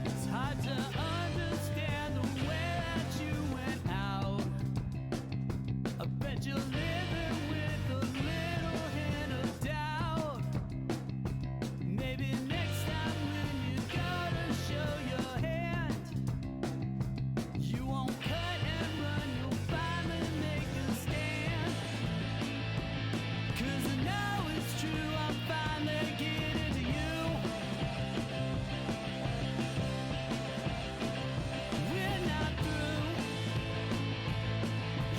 It's hard to understand the way that you went out. I bet you're living with a little hint of doubt. Maybe next time when you gotta show your hand, you won't cut and run, you'll finally make a stand. 'Cause I know it's true, I'm finally getting to you. We're not through.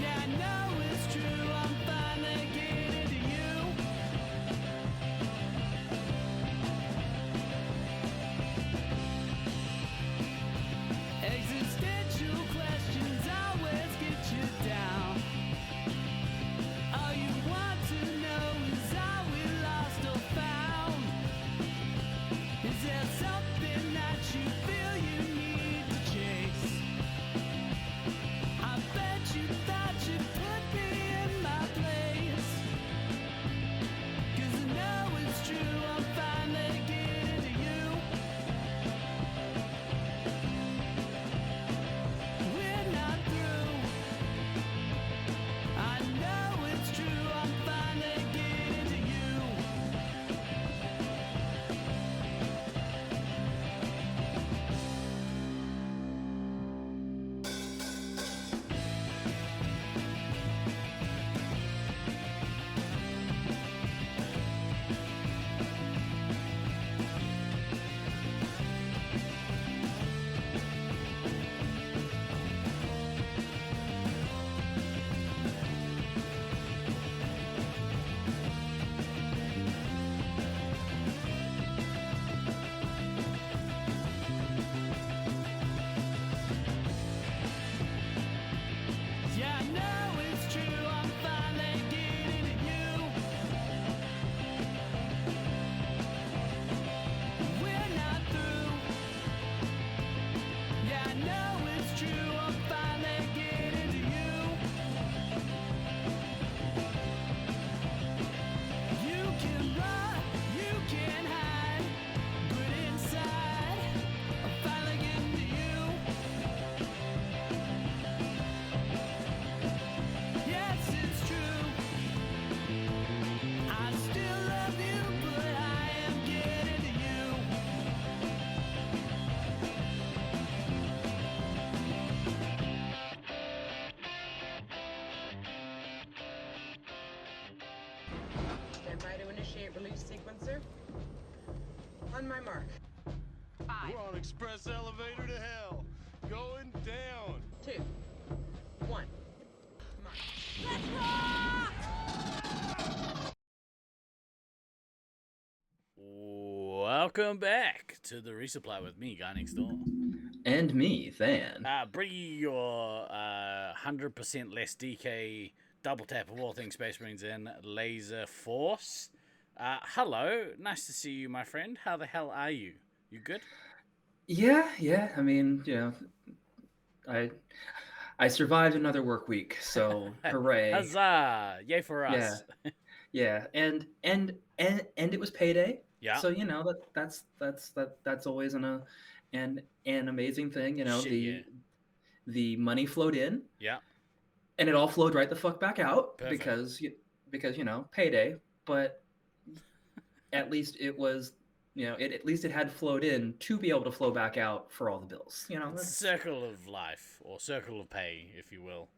Yeah, I know it's true, I'm finally getting to you. Existential questions always get you down. All you want to know is are we lost or found? Is there something that you feel you need to chase? I bet you thought you put me in my place. 'Cause I know it's true, I'm finally getting to you. We're not through. I know it's true, I'm finally getting to you. Yeah, I know it's true, I'm finally getting to you. We're not through. Yeah, I know it's true, I'm finally getting to you. You can run, you can hide, but inside, I'm finally getting to you. Yes, it's true. I still love you, but I am getting to you. Stand by to initiate release sequencer. On my mark. 5, We're on express elevator to hell. Going down. 2, 1. Mark. Welcome back to the Resupply with me, Guy Next Door. And me, Than. Bringing your 100% less DK double tap of all things Space Marines in Laserforce. Hello, nice to see you, my friend. How the hell are you? You good? Yeah. I mean, I survived another work week, so hooray! Huzzah! Yay for us. Yeah, and it was payday. Yeah. So that's always an amazing thing. Shit, yeah. The money flowed in, Yeah. and it all flowed right the fuck back out Perfect. because payday. But at least it was. At least it had flowed in to be able to flow back out for all the bills. It's a circle of life, or circle of pay, if you will.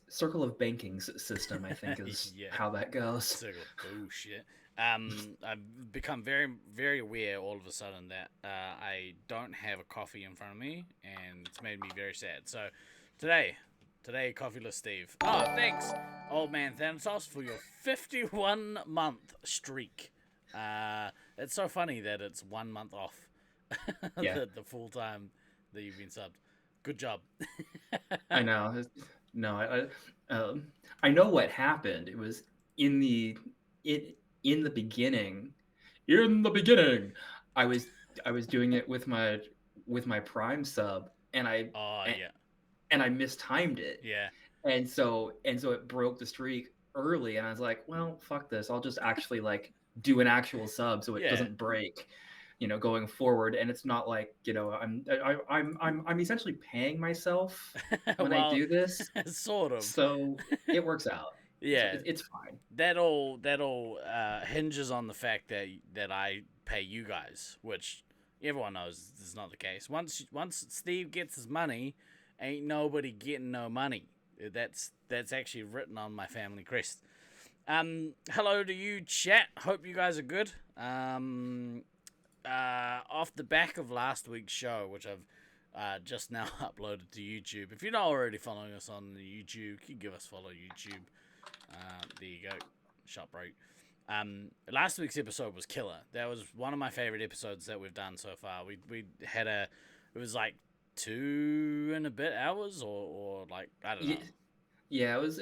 Circle of banking system, I think, is Yeah. how that goes. Circle of bullshit. I've become very, very aware all of a sudden that I don't have a coffee in front of me, and it's made me very sad. So today, coffeeless Steve. Oh, thanks, old man Thanatos, for your 51-month streak. It's so funny that it's 1 month off Yeah. the full time that you've been subbed. Good job. I know. No, I know what happened. It was in the beginning. In the beginning, I was doing it with my Prime sub, and I mistimed it. Yeah. And so it broke the streak. early, and I was like, well, fuck this. I'll just actually like do an actual sub so it Yeah. doesn't break, going forward. And it's not like, I'm essentially paying myself when I Well, do this, sort of. so it works out. Yeah. It's fine. That all hinges on the fact that I pay you guys, which everyone knows is not the case. Once Steve gets his money, ain't nobody getting no money. That's actually written on my family crest. Hello to you, chat. Hope you guys are good. Off the back of last week's show, which I've just now uploaded to YouTube. If you're not already following us on the YouTube, you can give us follow YouTube. There you go. Shop right. Last week's episode was killer. That was one of my favorite episodes that we've done so far. We had it was like 2 and a bit hours or like, I don't know. Yeah, it was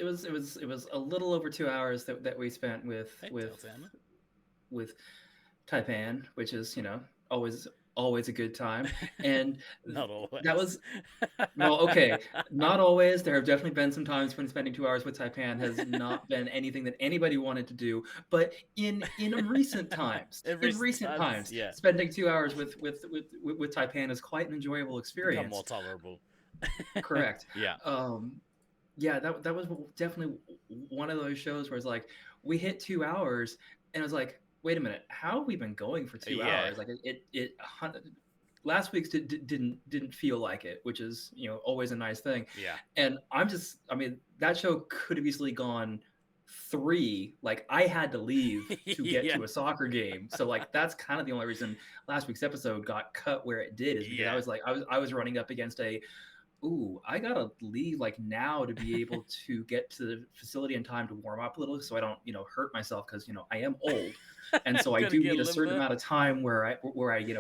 a little over 2 hours that we spent with Taipan, which is, always a good time. And not always. That was well, okay, not always. There have definitely been some times when spending 2 hours with Taipan has not been anything that anybody wanted to do. But in recent times, yeah. spending 2 hours with Taipan is quite an enjoyable experience. Become more tolerable. Correct. Yeah. Yeah, that was definitely one of those shows where it's like we hit 2 hours and it was like, wait a minute, how have we been going for 2 hours? Like it last week's didn't feel like it, which is, always a nice thing. Yeah. And that show could have easily gone 3. Like I had to leave to get to a soccer game. So like that's kind of the only reason last week's episode got cut where it did, is because I was like I was running up against I gotta leave like now to be able to get to the facility in time to warm up a little, so I don't, hurt myself, because I am old, and so I do need a certain amount of time where I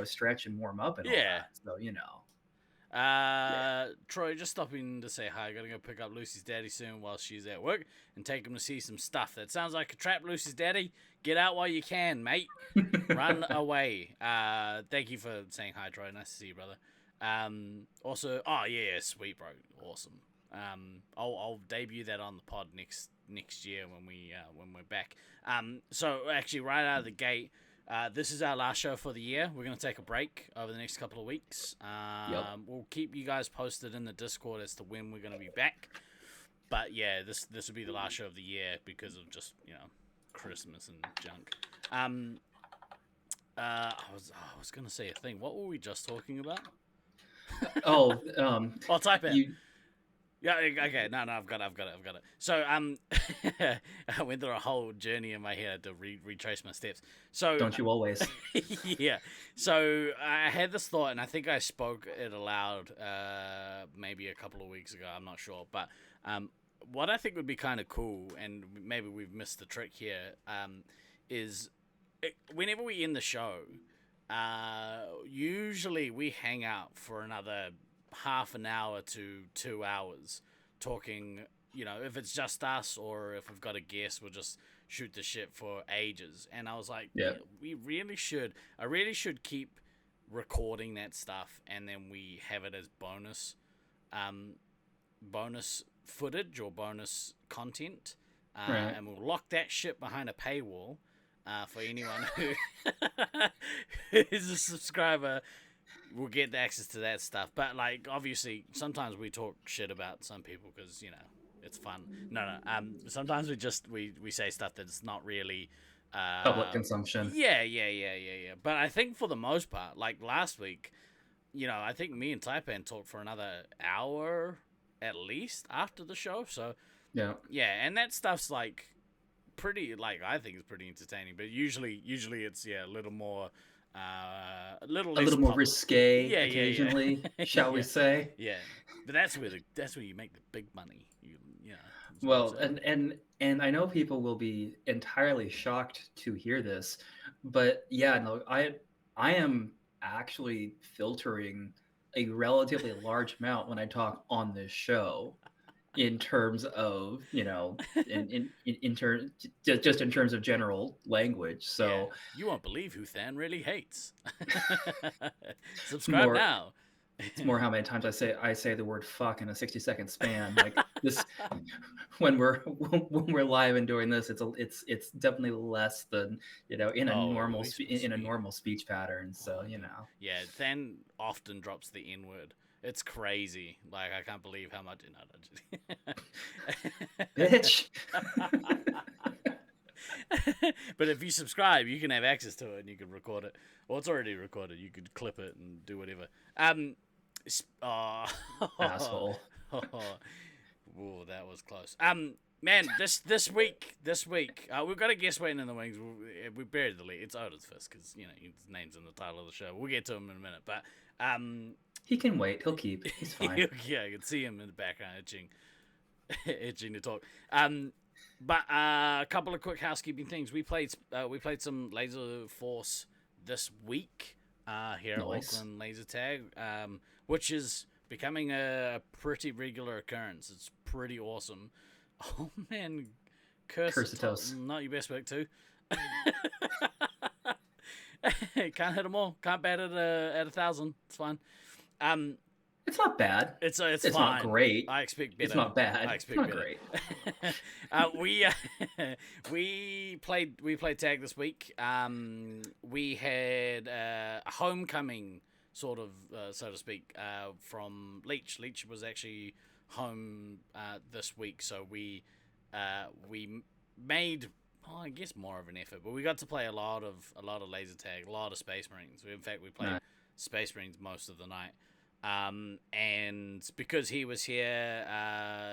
stretch and warm up and all that. So Troy, just stopping to say hi. Gotta go pick up Lucy's daddy soon while she's at work and take him to see some stuff. That sounds like a trap, Lucy's daddy. Get out while you can, mate. Run away. Thank you for saying hi, Troy. Nice to see you, brother. Also, sweet, bro, awesome. I'll debut that on the pod next year when we're back. So actually, right out of the gate, this is our last show for the year. We're gonna take a break over the next couple of weeks. We'll keep you guys posted in the Discord as to when we're gonna be back. But yeah, this will be the last show of the year because of just Christmas and junk. I was gonna say a thing. What were we just talking about? I'll type it. Yeah, okay. No, I've got it. So, I went through a whole journey in my head to retrace my steps. So, don't you always? Yeah. So I had this thought, and I think I spoke it aloud, maybe a couple of weeks ago. I'm not sure, but what I think would be kind of cool, and maybe we've missed the trick here, is whenever we end the show. Usually we hang out for another half an hour to 2 hours talking, if it's just us or if we've got a guest, we'll just shoot the shit for ages. And I was like, I really should keep recording that stuff, and then we have it as bonus footage or bonus content. And we'll lock that shit behind a paywall. For anyone who is a subscriber, will get access to that stuff. But like, obviously, sometimes we talk shit about some people because it's fun. No. Sometimes we say stuff that's not really public consumption. Yeah. But I think for the most part, like last week, I think me and Taipan talked for another hour at least after the show. So yeah, and that stuff's like. Pretty, like, I think it's pretty entertaining, but usually it's a little more a little more risque occasionally, shall we say. But that's where you make the big money. Well, and I know people will be entirely shocked to hear this, but I am actually filtering a relatively large amount when I talk on this show. In terms of, in terms of general language. So you won't believe who Than really hates. Subscribe now. It's more how many times I say the word fuck in a 60-second span. Like this, when we're live and doing this, it's definitely less than in a normal in a normal speech pattern. So Yeah, Than often drops the N word. It's crazy. Like I can't believe how much. bitch. But if you subscribe, you can have access to it and you can record it. Well, it's already recorded. You could clip it and do whatever. Asshole. Whoa, that was close. Man, this week, we've got a guest waiting in the wings. We buried the lead. It's Odin's first because his name's in the title of the show. We'll get to him in a minute, but he can wait. He'll keep. He's fine. Yeah, I can see him in the background itching to talk. But a couple of quick housekeeping things. We played some Laserforce this week here at Auckland Laser Tag, which is becoming a pretty regular occurrence. It's pretty awesome. Oh man, Cursitos. Not your best work too. Can't hit them all. Can't bat it at 1,000. It's fine. It's not bad. It's fine. Not great. I expect better. It's not bad. I expect it's not better. Great. We played tag this week. We had a homecoming sort of so to speak from Leech. Leech was actually home this week, so we made I guess more of an effort, but we got to play a lot of laser tag, a lot of Space Marines. In fact, we played Space Marines most of the night. And because he was here,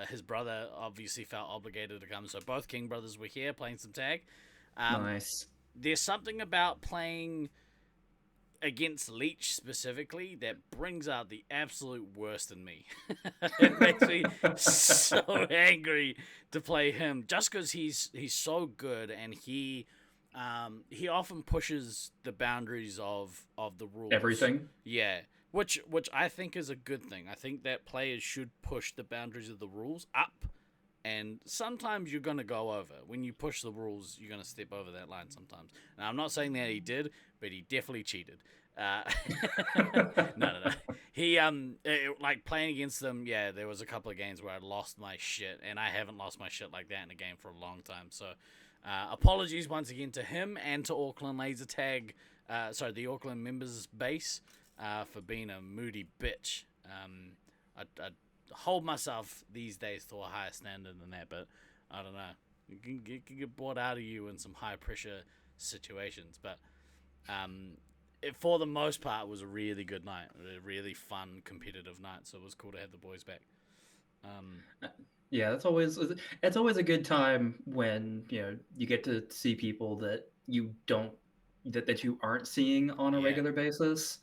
his brother obviously felt obligated to come. So both King brothers were here playing some tag. Nice. There's something about playing against Leech specifically that brings out the absolute worst in me. It makes me so angry to play him just because he's so good, and he often pushes the boundaries of the rules. Everything. Yeah. Which I think is a good thing. I think that players should push the boundaries of the rules up, and sometimes you're going to go over. When you push the rules, you're going to step over that line sometimes. Now, I'm not saying that he did, but he definitely cheated. No. He, like, playing against them, yeah, there was a couple of games where I lost my shit, and I haven't lost my shit like that in a game for a long time. So, apologies once again to him and to Auckland Laser Tag, the Auckland members base. For being a moody bitch. I hold myself these days to a higher standard than that, but I don't know. It can get brought out of you in some high pressure situations, but for the most part, it was a really good night, a really fun, competitive night. So it was cool to have the boys back. Yeah, it's always a good time when you get to see people that you don't that you aren't seeing on a regular basis.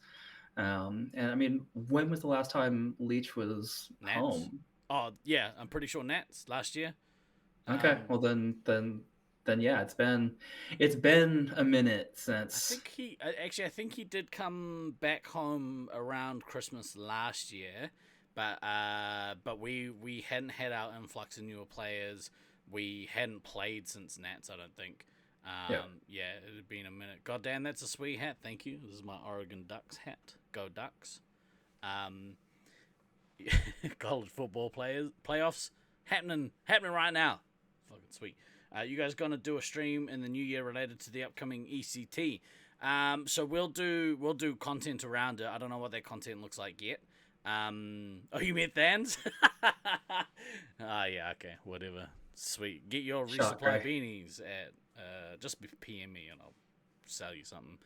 And I mean, when was the last time Leech was home? Oh yeah, I'm pretty sure Nats last year. Okay, well then yeah, it's been a minute since. I think he did come back home around Christmas last year, but we hadn't had our influx of newer players. We hadn't played since Nats, I don't think. Yeah, it had been a minute. God damn, that's a sweet hat. Thank you. This is my Oregon Ducks hat. Go Ducks. College football playoffs happening right now. Fucking sweet. You guys gonna do a stream in the new year related to the upcoming ECT? So we'll do content around it. I don't know what that content looks like yet. Oh, you meant Thans? Yeah, okay, whatever. Sweet. Get your resupply beanies at just PM me and I'll sell you something.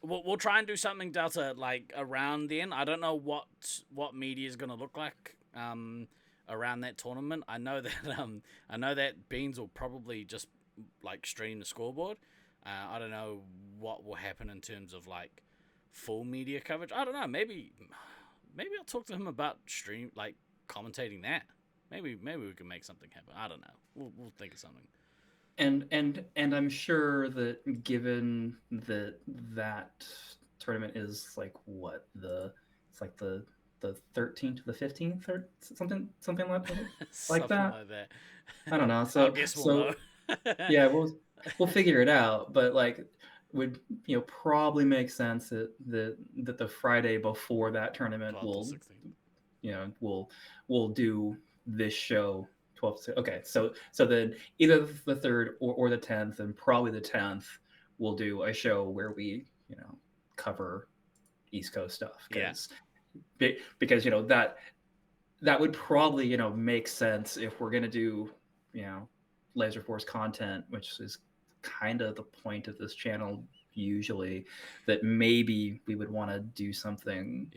We'll try and do something, Delta, like around then. I don't know what media is gonna look like around that tournament. I know that Beans will probably just like stream the scoreboard. I don't know what will happen in terms of like full media coverage. I don't know. Maybe I'll talk to him about stream like commentating that. Maybe we can make something happen. I don't know. We'll think of something. And I'm sure that given that tournament is like it's like the 13th to the 15th or something like that. Like that. I don't know. So I guess we'll know. Yeah, we'll figure it out. But like would probably make sense that the Friday before that tournament 12 to will 16. we'll do this show 12 to, okay, so then either the 3rd or the 10th, and probably the 10th, we'll do a show where we cover East Coast stuff, because that would probably make sense if we're going to do Laserforce content, which is kind of the point of this channel usually, that maybe we would want to do something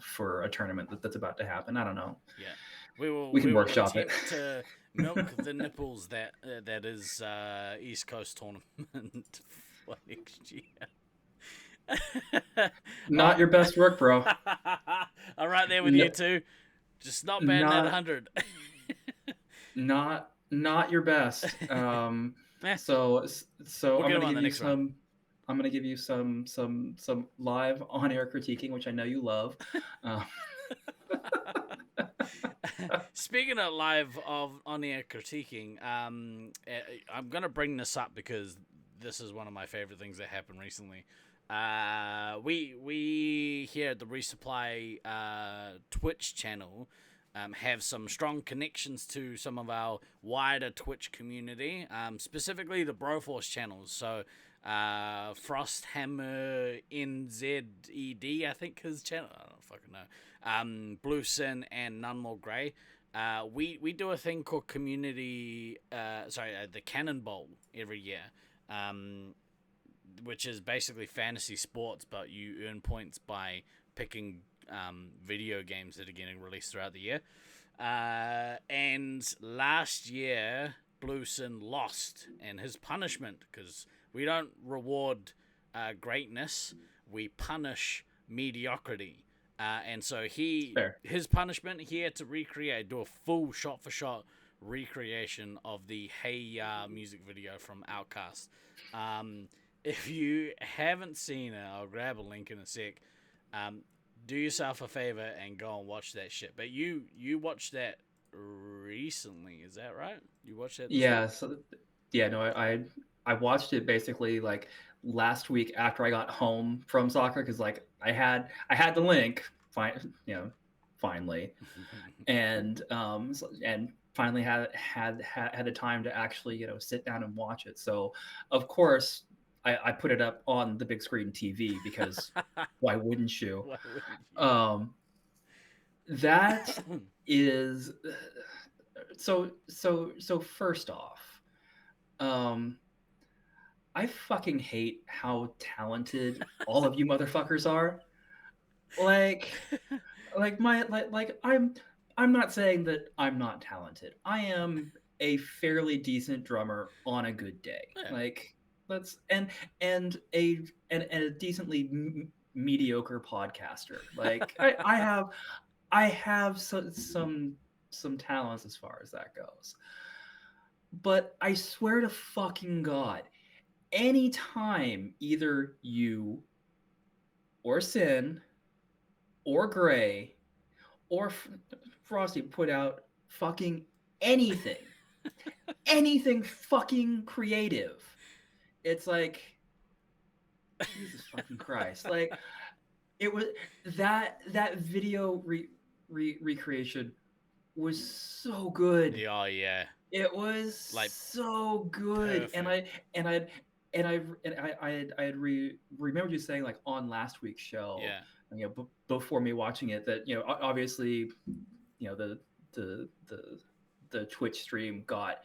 for a tournament that's about to happen. I don't know. We can workshop it to milk the nipples that is East Coast tournament for next year. Not your best work, bro. I'm right there with you too. Just not batting at 100. not your best. So I'm gonna give you some live on-air critiquing, which I know you love. Speaking of live on-air critiquing, I'm gonna bring this up because this is one of my favorite things that happened recently. We here at the Resupply Twitch channel have some strong connections to some of our wider Twitch community, specifically the Broforce channels. So Frosthammer NZED, I think his channel, I don't fucking know. Blue Sin and None More Grey. We do a thing called the Cannon Bowl every year. Which is basically fantasy sports, but you earn points by picking video games that are getting released throughout the year. And last year, Blueson lost, and his punishment, because we don't reward greatness, we punish mediocrity. And so his punishment, he had to do a full shot-for-shot recreation of the Hey Ya music video from Outkast. If you haven't seen it, I'll grab a link in a sec. Do yourself a favor and go and watch that shit. But you watched that recently, is that right? You watched that? I watched it basically like last week after I got home from soccer, because like I had the link, finally, and finally had the time to actually sit down and watch it. So of course I put it up on the big screen TV, because why wouldn't you? That is so first off, I fucking hate how talented all of you motherfuckers are. I'm not saying that I'm not talented. I am a fairly decent drummer on a good day. And a decently mediocre podcaster. Like I have some talents as far as that goes. But I swear to fucking God, anytime either you or Sin or Gray or Frosty put out fucking anything, anything fucking creative, it's like, Jesus fucking Christ. Like, it was that video recreation was so good. Oh yeah. It was like so good. Perfect. And I had remembered you saying, like, on last week's show, before me watching it, that obviously the Twitch stream got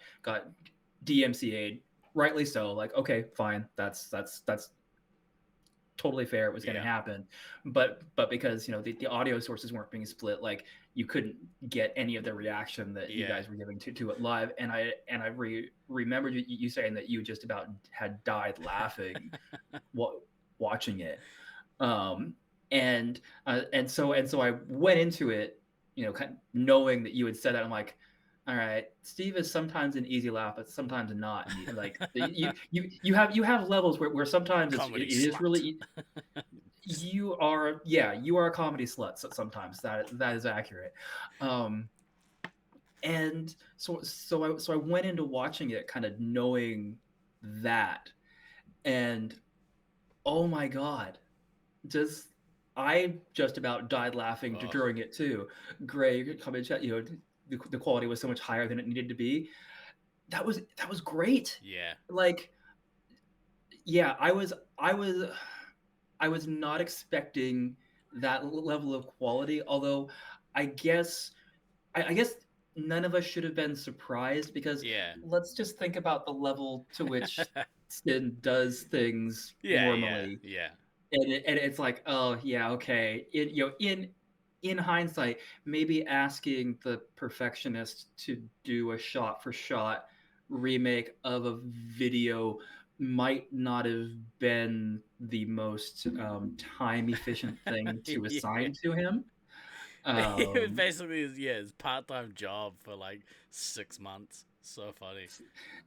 DMCA'd, rightly so. Like, okay, fine, that's totally fair. It was going to happen, but because the audio sources weren't being split, like you couldn't get any of the reaction that you guys were giving to it live. And I remembered you saying that you just about had died laughing watching it. And so I went into it, kind of knowing that you had said that. I'm like, all right, Steve is sometimes an easy laugh, but sometimes not. Like you have levels where sometimes it is really. You are a comedy slut sometimes. That is accurate. And so I went into watching it kind of knowing that, and Oh my god. I just about died laughing Ugh. during it too. Gray, you come in chat, the quality was so much higher than it needed to be. That was great. Yeah. Like, yeah, I was not expecting that level of quality. Although, I guess I guess none of us should have been surprised because Yeah. let's just think about the level to which Sin does things Yeah. normally. Yeah. And it's like, oh yeah, okay. In hindsight, maybe asking the perfectionist to do a shot for shot remake of a video might not have been the most time efficient thing to Yeah. assign to him. It was Um, basically his part-time job for like 6 months. So funny.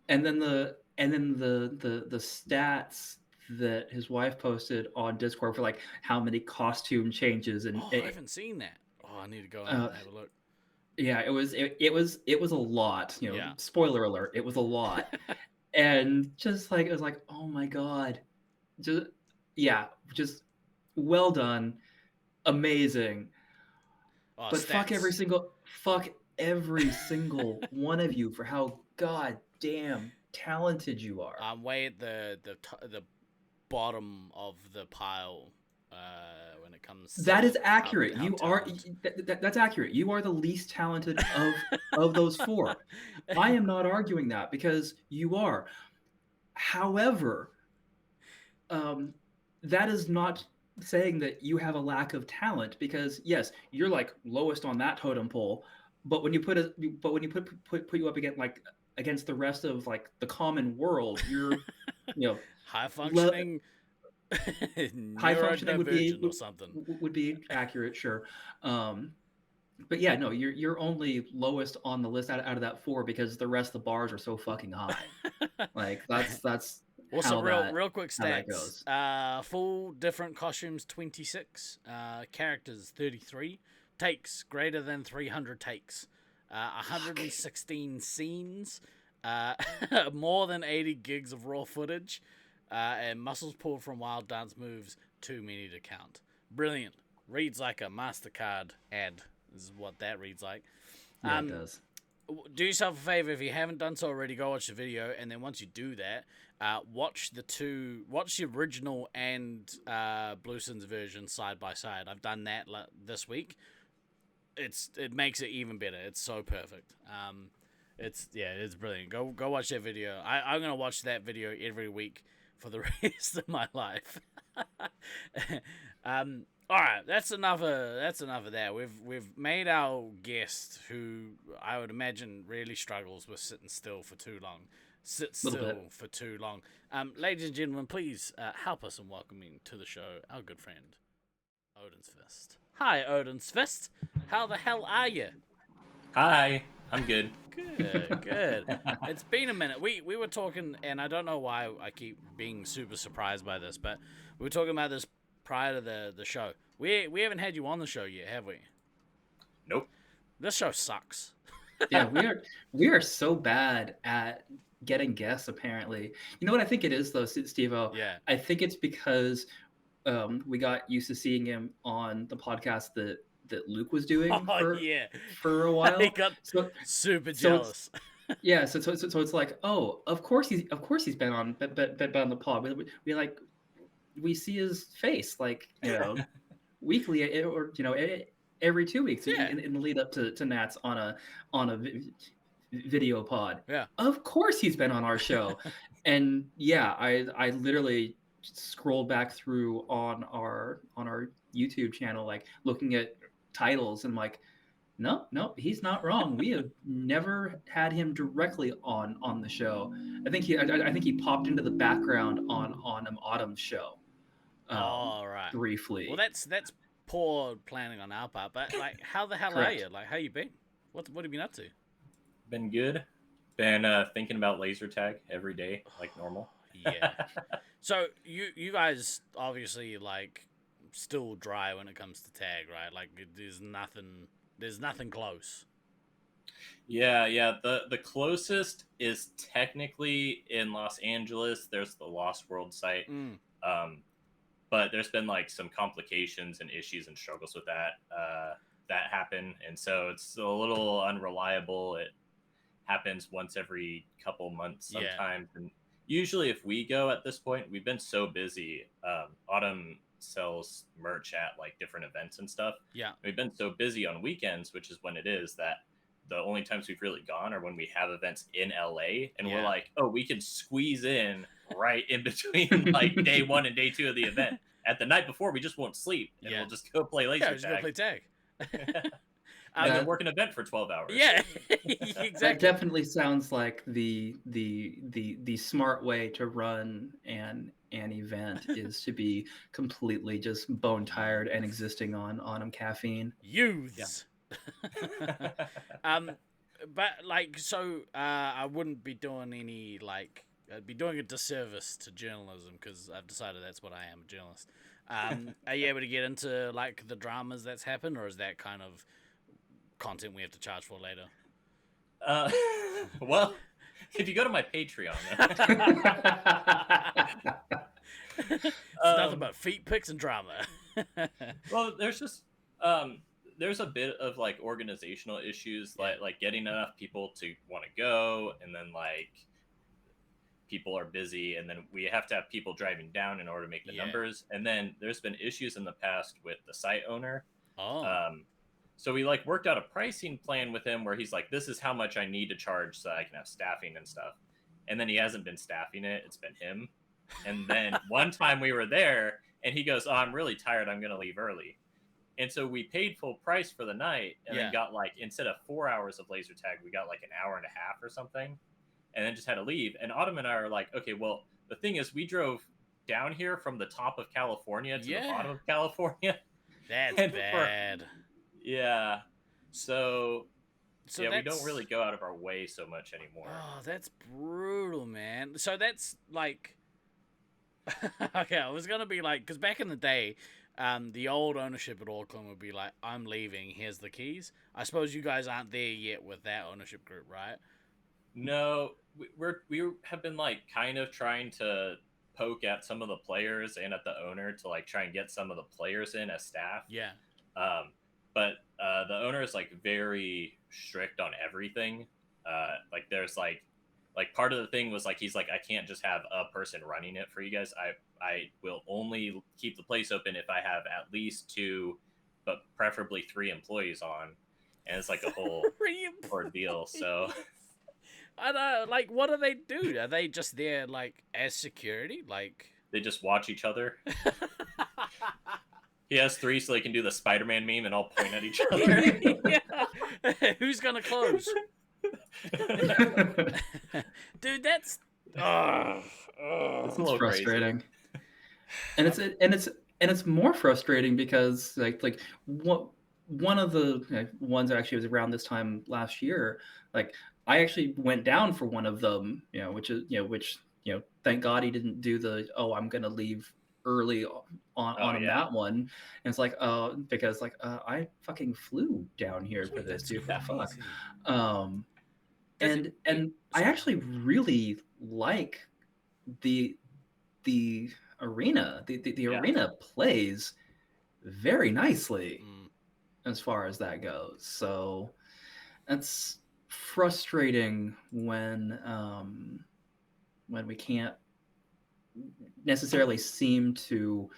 and then the stats that his wife posted on Discord for like how many costume changes and Oh, I haven't seen that. Oh, I need to go and uh, have a look. yeah, it was a lot. Yeah. Spoiler alert, it was a lot, and just like it was like, oh my god, just yeah, just well done, amazing. Oh, But stats. fuck every single one of you for how goddamn talented you are. I'm way at the bottom of the pile when it comes to That is how, accurate. how You are talent. that's accurate. You are the least talented of those four. I am not arguing that because you are. However, um, that is not saying that you have a lack of talent because yes, you're like lowest on that totem pole, but when you put you up against against the rest of like the common world, you're you know High le- functioning high functioning neurodivergent or something. would be accurate, sure. Um, but yeah, no, you're only lowest on the list out of that four because the rest of the bars are so fucking high. Like that's Also, real quick how that stats. goes. Full different costumes 26. Characters 33. Takes greater than 300 takes. 116 scenes. Uh, more than 80 gigs of raw footage. And muscles pulled from wild dance moves too many to count. Brilliant. Reads like a MasterCard ad. This is what that reads like. Yeah, it does. Do yourself a favor if you haven't done so already. Go watch the video, and then once you do that, watch the original and Blue Sin's version side by side. I've done that this week. It makes it even better. It's so perfect. It's brilliant. Go watch that video. I'm gonna watch that video every week for the rest of my life. All right, that's enough of that. We've made our guest, who I would imagine really struggles with sitting still for too long. Sit still for too long. Ladies and gentlemen, please help us in welcoming to the show our good friend, Odin's Fist. Hi, Odin's Fist. How the hell are you? Hi, I'm good. Good. It's been a minute. We were talking, and I don't know why I keep being super surprised by this, but we were talking about this prior to the show. We haven't had you on the show yet, have we? Nope. This show sucks. Yeah, we are so bad at getting guests. Apparently, you know what I think it is though, Steve-O? Yeah. I think it's because we got used to seeing him on the podcast that Luke was doing for a while. I got super jealous. Yeah, so it's like, oh, of course he's been on the pod. We see his face weekly or every 2 weeks in the lead up to Nats on a video pod. Yeah. Of course he's been on our show. And yeah, I literally scrolled back through on our YouTube channel, like looking at titles and like, no, he's not wrong. We have never had him directly on the show. I think he popped into the background on Autumn's show. Right. Briefly. Well, that's poor planning on our part. But like, how the hell are you? Like, how you been? What have you been up to? Been good. Been thinking about laser tag every day, like normal. Yeah. So you guys obviously like still dry when it comes to tag, right? Like there's nothing close. Yeah. The closest is technically in Los Angeles. There's the Lost World site. but there's been like some complications and issues and struggles with that happen, and so it's a little unreliable. It happens once every couple months sometimes, and usually if we go at this point, we've been so busy. Autumn sells merch at like different events and stuff. Yeah, we've been so busy on weekends, which is when it is, that the only times we've really gone are when we have events in LA, and we're like, oh, we can squeeze in right in between like day 1 and day 2 of the event. At the night before, we just won't sleep, and we'll just go play laser just go play tag. And then work an event for 12 hours. Yeah, exactly. That definitely sounds like the smart way to run an event is to be completely just bone tired and existing on caffeine. Youths. But like, so I wouldn't be doing any like, I'd be doing a disservice to journalism, because I've decided that's what I am, a journalist. Are you able to get into like the dramas that's happened, or is that kind of content we have to charge for later? Well, if you go to my Patreon, it's nothing but feet pics and drama. Well, there's just there's a bit of like organizational issues, like getting enough people to want to go, and then like people are busy, and then we have to have people driving down in order to make the numbers. And then there's been issues in the past with the site owner. So we like worked out a pricing plan with him where he's like, this is how much I need to charge so I can have staffing and stuff. And then he hasn't been staffing it. It's been him. And then one time we were there and he goes, oh, I'm really tired. I'm going to leave early. And so we paid full price for the night, and then got like, instead of 4 hours of laser tag, we got like an hour and a half or something, and then just had to leave. And Autumn and I are like, okay, well, the thing is, we drove down here from the top of California to the bottom of California. That's bad. So we don't really go out of our way so much anymore. Oh, that's brutal, man. So that's like, okay, I was gonna be like, because back in the day, the old ownership at Auckland would be like, I'm leaving, here's the keys. I suppose you guys aren't there yet with that ownership group, right? No, we have been like kind of trying to poke at some of the players and at the owner to like try and get some of the players in as staff. But the owner is like very strict on everything. Like there's like part of the thing was like, he's like, I can't just have a person running it for you guys. I will only keep the place open if I have at least 2, but preferably 3 employees on. And it's like a whole ordeal. So I don't, like, what do they do? Are they just there like as security? Like they just watch each other. He has 3 so they can do the Spider-Man meme and all point at each other. Who's gonna close? Dude, that's it's a little frustrating. Crazy. And it's more frustrating because like one of the ones that actually was around this time last year, like I actually went down for one of them, which thank God he didn't do the, oh, I'm gonna leave early on that one. And it's like, because like I fucking flew down here for this, dude. Fuck. And I actually really like the arena. The arena plays very nicely as far as that goes. So that's frustrating when we can't necessarily seem to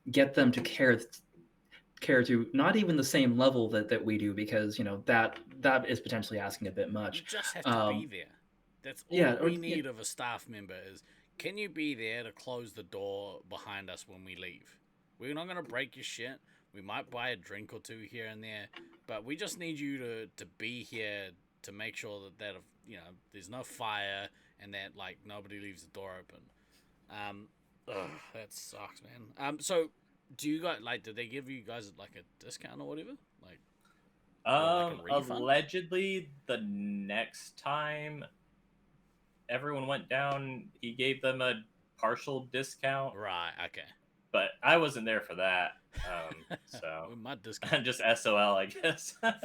get them to care to not even the same level that we do, because that is potentially asking a bit much. You just have to be there. That's all we need of a staff member is, can you be there to close the door behind us when we leave? We're not going to break your shit. We might buy a drink or 2 here and there, but we just need you to be here to make sure that there's no fire and that like nobody leaves the door open. That sucks, man. So do you guys did they give you guys like a discount or whatever? Like allegedly the next time everyone went down, he gave them a partial discount. Right, okay. But I wasn't there for that. So my discount. I'm just SOL, I guess. Fuck,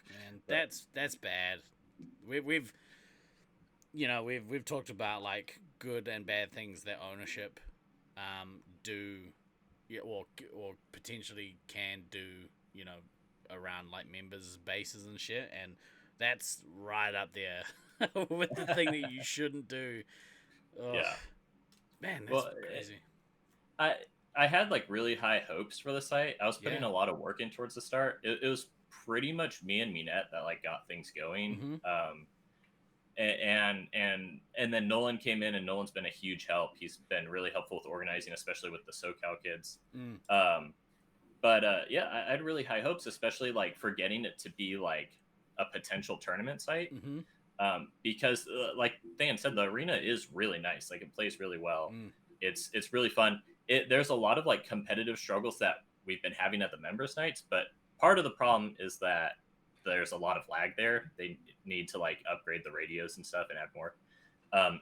man, that's bad. We've talked about like good and bad things that ownership do, yeah, or potentially can do, you know, around like members' bases and shit, and that's right up there with the thing that you shouldn't do. Ugh. Yeah. Man, that's Well, crazy. I I had like really high hopes for the site. I was putting Yeah. a lot of work in towards the start. It was pretty much me and Minette that like got things going. Mhm. And then Nolan came in, and Nolan's been a huge help. He's been really helpful with organizing, especially with the SoCal kids. Mm. But yeah, I had really high hopes, especially like for getting it to be like a potential tournament site. Mhm. Because like Dan said, the arena is really nice. Like it plays really well. Mm. It's really fun. There's a lot of like competitive struggles that we've been having at the members nights, but part of the problem is that there's a lot of lag there. They need to like upgrade the radios and stuff and add more.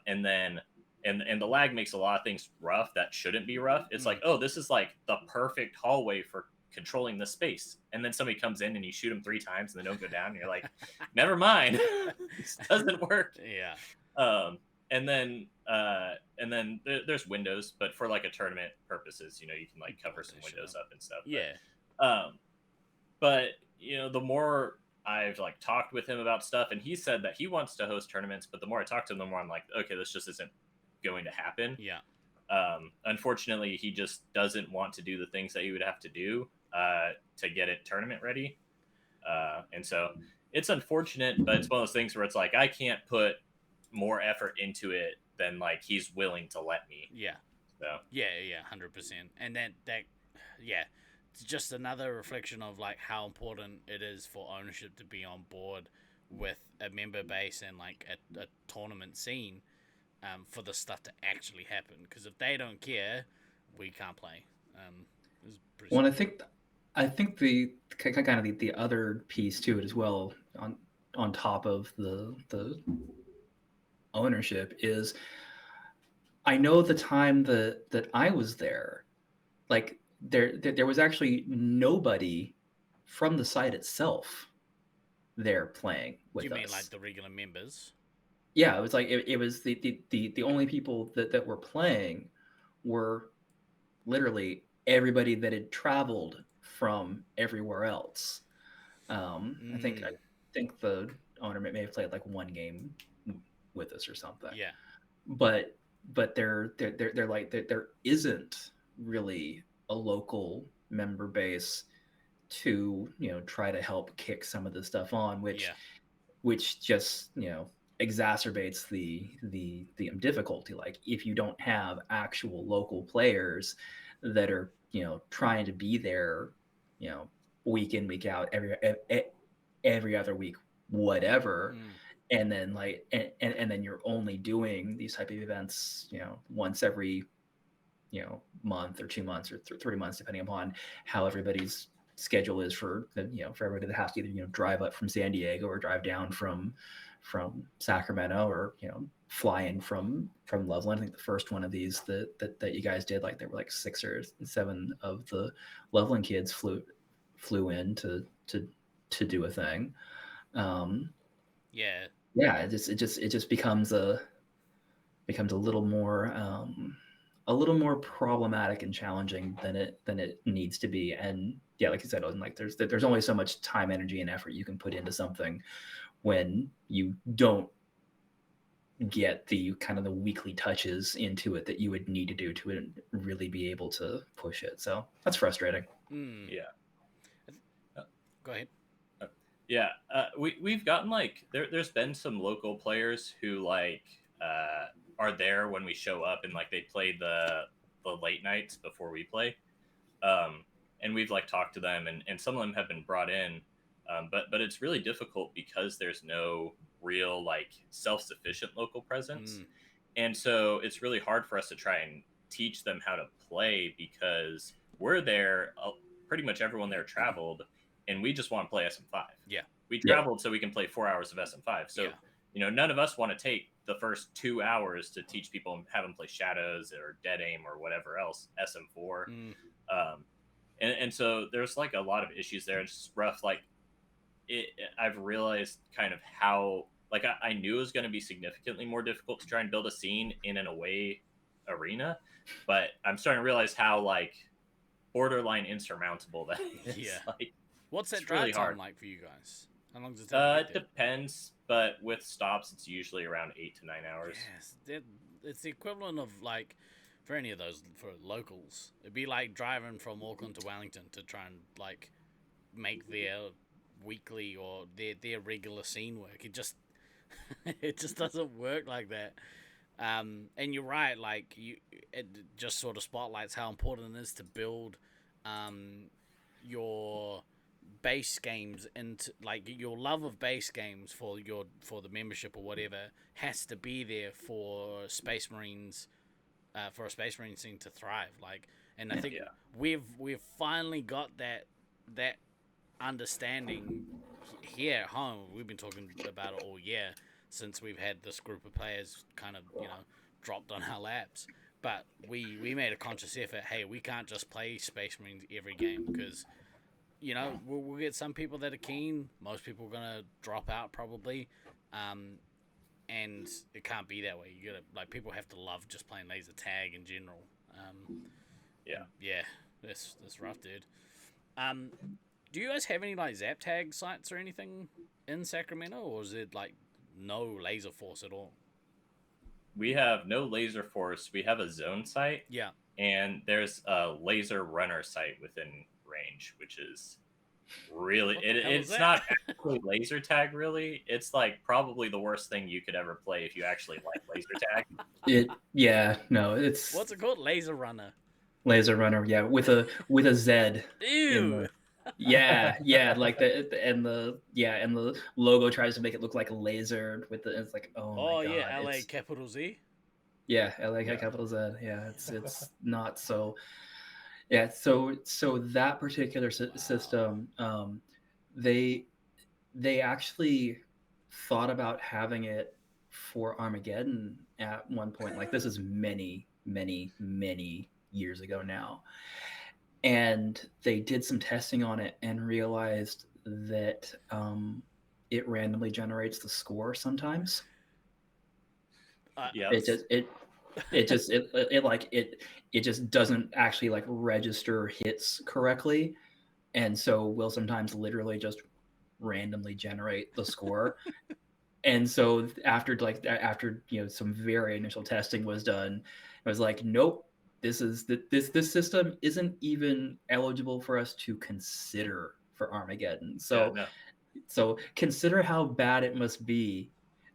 And then and the lag makes a lot of things rough that shouldn't be rough. It's like, oh, this is like the perfect hallway for controlling the space. And then somebody comes in and you shoot them 3 times and they don't go down. And you're like, never mind. This doesn't work. Yeah. And then there's windows, but for like a tournament purposes, you know, you can like cover some windows up and stuff. Yeah. But you know, the more I've like talked with him about stuff, and he said that he wants to host tournaments, but the more I talk to him, the more I'm like, okay, this just isn't going to happen. Yeah. Unfortunately, he just doesn't want to do the things that he would have to do to get it tournament ready. And so it's unfortunate, but it's one of those things where it's like, I can't put more effort into it than like he's willing to let me. Yeah. So Yeah, 100%. And that yeah, it's just another reflection of like how important it is for ownership to be on board with a member base and like a tournament scene, for the stuff to actually happen. Because if they don't care, we can't play. It's pretty Well, and I think the kind of the other piece to it as well, on top of the ownership, is I know the time that I was there, like there was actually nobody from the site itself there playing with us. You mean like the regular members? Yeah, it was like it was the only people that were playing were literally everybody that had traveled from everywhere else. I think the owner may have played like one game with us or something. Yeah. But they're like there isn't really a local member base to, you know, try to help kick some of the stuff on, which just, you know, exacerbates the difficulty. Like if you don't have actual local players that are, you know, trying to be there, you know, week in, week out, every other week, whatever, and then like and then you're only doing these type of events, you know, once every, you know, month or 2 months or 3 months, depending upon how everybody's schedule is for the, you know, for everybody that has to either, you know, drive up from San Diego or drive down from Sacramento, or, you know, fly in from Loveland. I think the first one of these that you guys did, like there were like 6 or 7 of the Loveland kids flew in to do a thing. Yeah. It just becomes a little more problematic and challenging than it needs to be. And yeah, like you said, Odin, like there's only so much time, energy, and effort you can put into something when you don't get the kind of the weekly touches into it that you would need to do to really be able to push it. So that's frustrating. Yeah. Go ahead. Yeah, we've gotten like there's been some local players who like are there when we show up, and like they play the late nights before we play, and we've like talked to them, and some of them have been brought in, but it's really difficult because there's no real like self-sufficient local presence, and so it's really hard for us to try and teach them how to play because we're there. Pretty much everyone there traveled. And we just want to play SM5. Yeah. We traveled so we can play 4 hours of SM5. So, you know, none of us want to take the first 2 hours to teach people and have them play Shadows or Dead Aim or whatever else, SM4. And so there's like a lot of issues there. It's just rough. Like I've realized kind of how, like I knew it was going to be significantly more difficult to try and build a scene in and away arena, but I'm starting to realize how like borderline insurmountable that is. Yeah. Like, What's that it's drive really time hard. like for you guys? How long does it take? to It get there? depends, but with stops, it's usually around 8 to 9 hours. Yes, it's the equivalent of like for any of those for locals. It'd be like driving from Auckland to Wellington to try and like make their weekly or their regular scene work. It just it just doesn't work like that. And you're right, like it just sort of spotlights how important it is to build your base games into like your love of base games for the membership or whatever has to be there for Space Marines for a Space Marine scene to thrive. Like, and I think we've finally got that understanding here at home. We've been talking about it all year since we've had this group of players kind of dropped on our laps. But we made a conscious effort. Hey, we can't just play Space Marines every game because we'll get some people that are keen. Most people are gonna drop out probably, and it can't be that way. You gotta like people have to love just playing laser tag in general. That's rough, dude. Do you guys have any like Zap Tag sites or anything in Sacramento, or is it like no Laserforce at all? We have no Laserforce. We have a zone site. Yeah. And there's a laser runner site within range, which is really it's not actually laser tag really. It's like probably the worst thing you could ever play if you actually like laser tag. What's it called? Laser runner. Laser runner, yeah, with a Z. Ew. Like the logo tries to make it look like a laser with the it's like my God, yeah, LA capital Z. Yeah, capital Z. Yeah, it's not so. Yeah, so that particular system, they actually thought about having it for Armageddon at one point. Like this is many years ago now, and they did some testing on it and realized that it randomly generates the score sometimes. It just doesn't actually like register hits correctly, and so will sometimes literally just randomly generate the score. And so after some very initial testing was done, I was like, nope, this system isn't even eligible for us to consider for Armageddon. So consider how bad it must be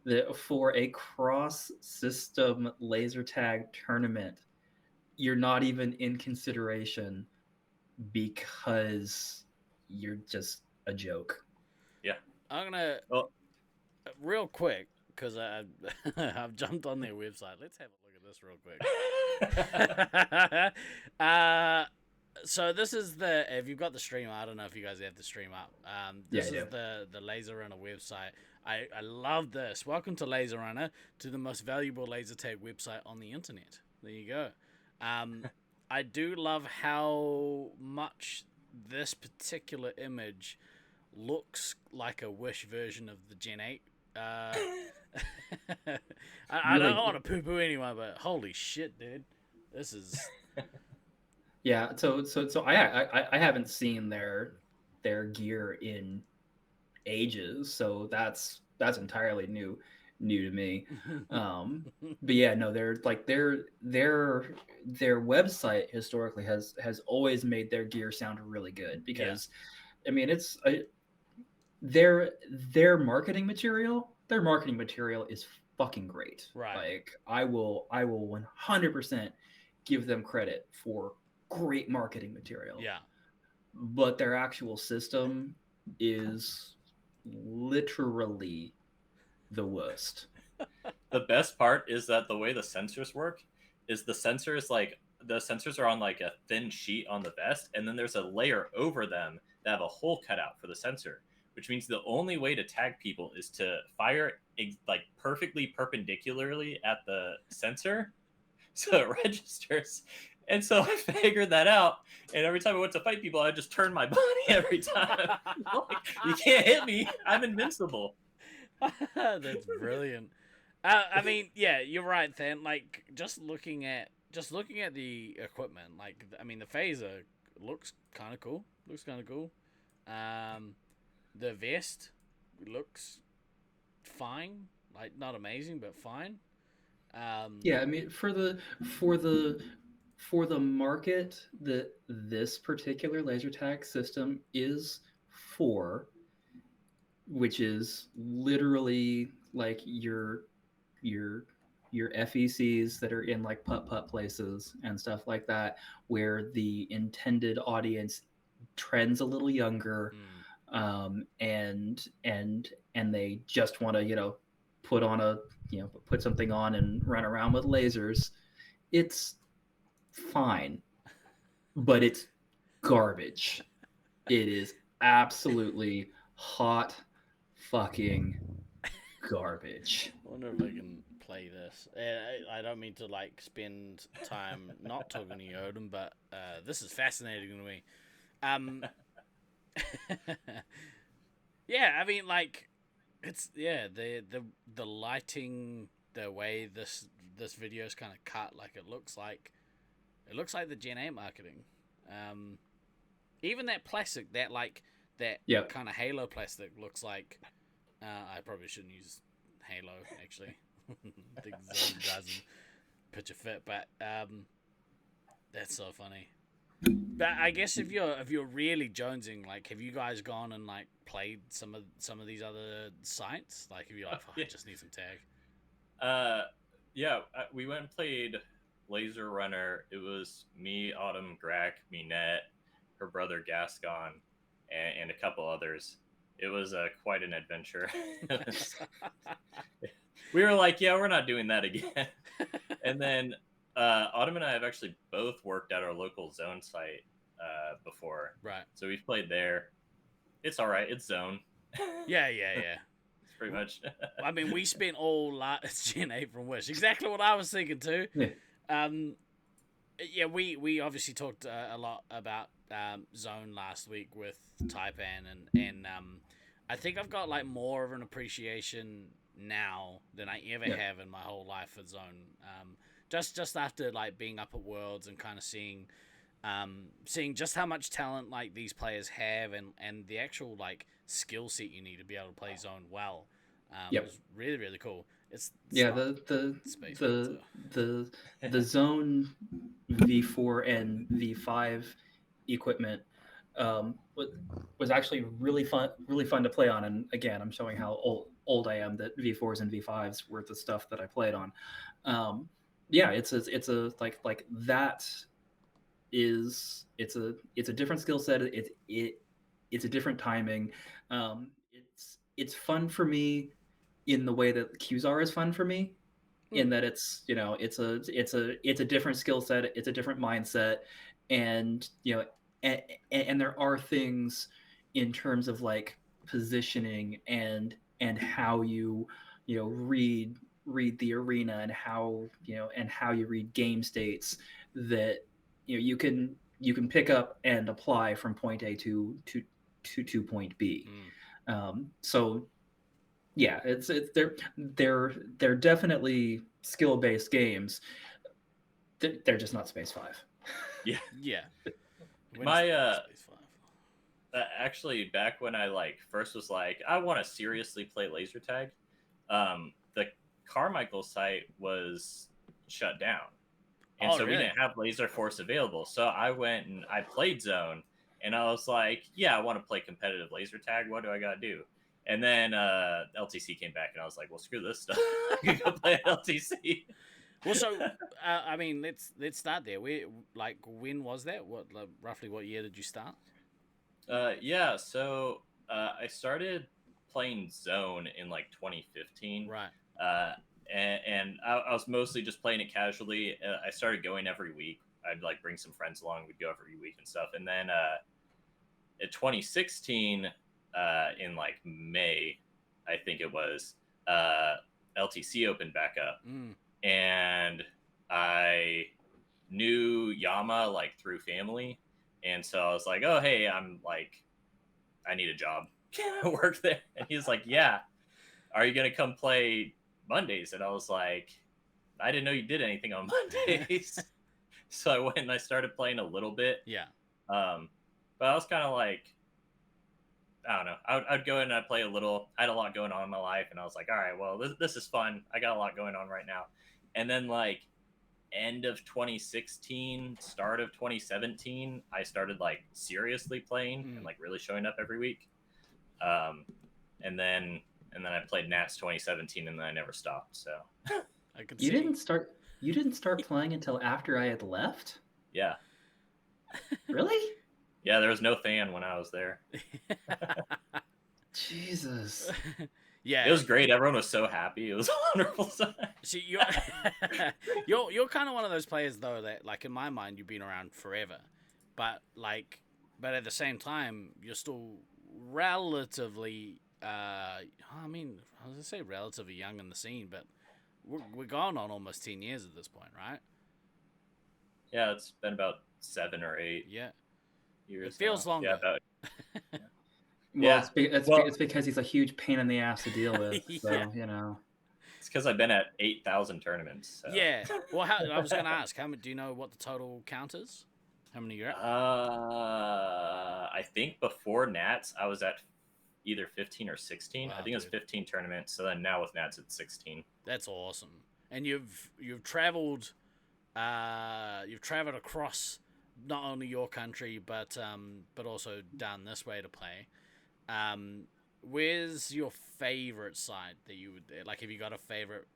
that for a cross-system laser tag tournament, you're not even in consideration because you're just a joke. Yeah. I'm gonna real quick because I've jumped on their website. Let's have a look at this real quick. So this is if you've got the stream, I don't know if you guys have the stream up. This is the Laser Runner website. I love this. Welcome to Laser Runner, to the most valuable laser tag website on the internet. There you go. I do love how much this particular image looks like a Wish version of the Gen 8. I don't want to poo-poo anyone, but holy shit, dude. This is... Yeah, so I haven't seen their gear in ages, so that's entirely new to me. But yeah, no, they're like their website historically has always made their gear sound really good because I mean it's their marketing material is fucking great. Right. Like I will 100% give them credit for great marketing material. Yeah. But their actual system is literally the worst. The best part is that the way the sensors work is the sensors are on like a thin sheet on the vest, and then there's a layer over them that have a hole cut out for the sensor, which means the only way to tag people is to fire like perfectly perpendicularly at the sensor so it registers. And so I figured that out, and every time I went to fight people, I just turned my body every time. Like, you can't hit me. I'm invincible. That's brilliant. I mean, yeah, you're right, Than. Like, just looking at just looking at the equipment, like, I mean, the phaser looks kind of cool. The vest looks fine, like not amazing, but fine. Yeah, I mean, for the market that this particular laser tag system is for, which is literally like your FECs that are in like putt places and stuff like that, where the intended audience trends a little younger, and they just want to put on put something on and run around with lasers. It's fine, but it's garbage. It is absolutely hot fucking garbage. I wonder if I can play this. I don't mean to like spend time not talking to you, Odin, but this is fascinating to me. Yeah, I mean, like, it's the lighting, the way this video is kind of cut, like it looks like the Gen 8 marketing. Even that plastic, that kind of Halo plastic looks like. I probably shouldn't use Halo, actually. I think Zone doesn't picture fit, but that's so funny. But I guess if you're really jonesing, like, have you guys gone and like played some of these other sites? Like, if you're like, I just need some tag. We went and played Laser Runner. It was me, Autumn, Grack, Minette, her brother Gascon, and a couple others. It was quite an adventure. We were like, yeah, we're not doing that again. And then Autumn and I have actually both worked at our local Zone site before. Right. So we've played there. It's all right. It's Zone. Yeah. It's pretty much. I mean, we spent all last Gen 8 from Wish. Exactly what I was thinking too. Yeah. We obviously talked a lot about Zone last week with Taipan, and I think I've got like more of an appreciation now than I ever have in my whole life for Zone. Just after like being up at Worlds and kind of seeing just how much talent like these players have, and the actual like skill set you need to be able to play Zone well. It was really, really cool. It's the Zone V4 and V5 equipment was actually really fun to play on. And again, I'm showing how old I am, that V4s and V5s were the stuff that I played on. It's a like that is it's a different skill set. It's a different timing. It's fun for me in the way that Qzar is fun for me, in that it's a different skill set, it's a different mindset, and and there are things in terms of like positioning and how you read the arena, and how you read game states that you can pick up and apply from point A to point B. So yeah, it's they're definitely skill-based games. They're just not Space 5. Yeah. Actually, back when I like first was like, I want to seriously play laser tag, the Carmichael site was shut down, and so really? We didn't have Laserforce available. So I went and I played Zone, and I was like, yeah, I want to play competitive laser tag. What do I got to do? And then LTC came back, and I was like, well, screw this stuff. I can go play at LTC. Well, so I mean, let's start there. When was that? Roughly what year did you start? So I started playing Zone in like 2015. Right. And I was mostly just playing it casually. I started going every week. I'd like bring some friends along. We'd go every week and stuff. And then in 2016, in like May, I think it was, LTC opened back up. And I knew Yama like through family. And so I was like, oh, hey, I need a job. Can I work there? And he was like, yeah. Are you going to come play Mondays? And I was like, I didn't know you did anything on Mondays. So I went and I started playing a little bit. Yeah. But I was kind of like, I don't know. I'd go in and I'd play a little. I had a lot going on in my life, and I was like, all right, well, this is fun. I got a lot going on right now. And then like end of 2016, start of 2017, I started like seriously playing and like really showing up every week. And then I played Nats 2017, and then I never stopped. So I could You see. didn't start playing until after I had left? yeah, Really? yeah. There was no fan when I was there. Jesus. Yeah. It was great. Everyone was so happy. It was a wonderful time. See, you're kind of one of those players though that, like, in my mind, you've been around forever, but at the same time, you're still relatively. I mean, I was gonna say relatively young in the scene, but we're going on almost 10 years at this point, right? Yeah, it's been about 7 or 8 Yeah. years. It feels now. longer. Yeah, about, Well, Yeah. it's because he's a huge pain in the ass to deal with. So, Yeah. you know. it's because I've been at 8,000 tournaments. So. Yeah. Well, I was gonna ask, do you know what the total count is? How many you're at? I think before Nats, I was at either 15 or 16. Wow, I think it was dude. 15 tournaments. So then now with Nats, it's 16. That's awesome. And you've traveled across not only your country but also down this way to play. Where's your favorite site that you would like? Have you got a favorite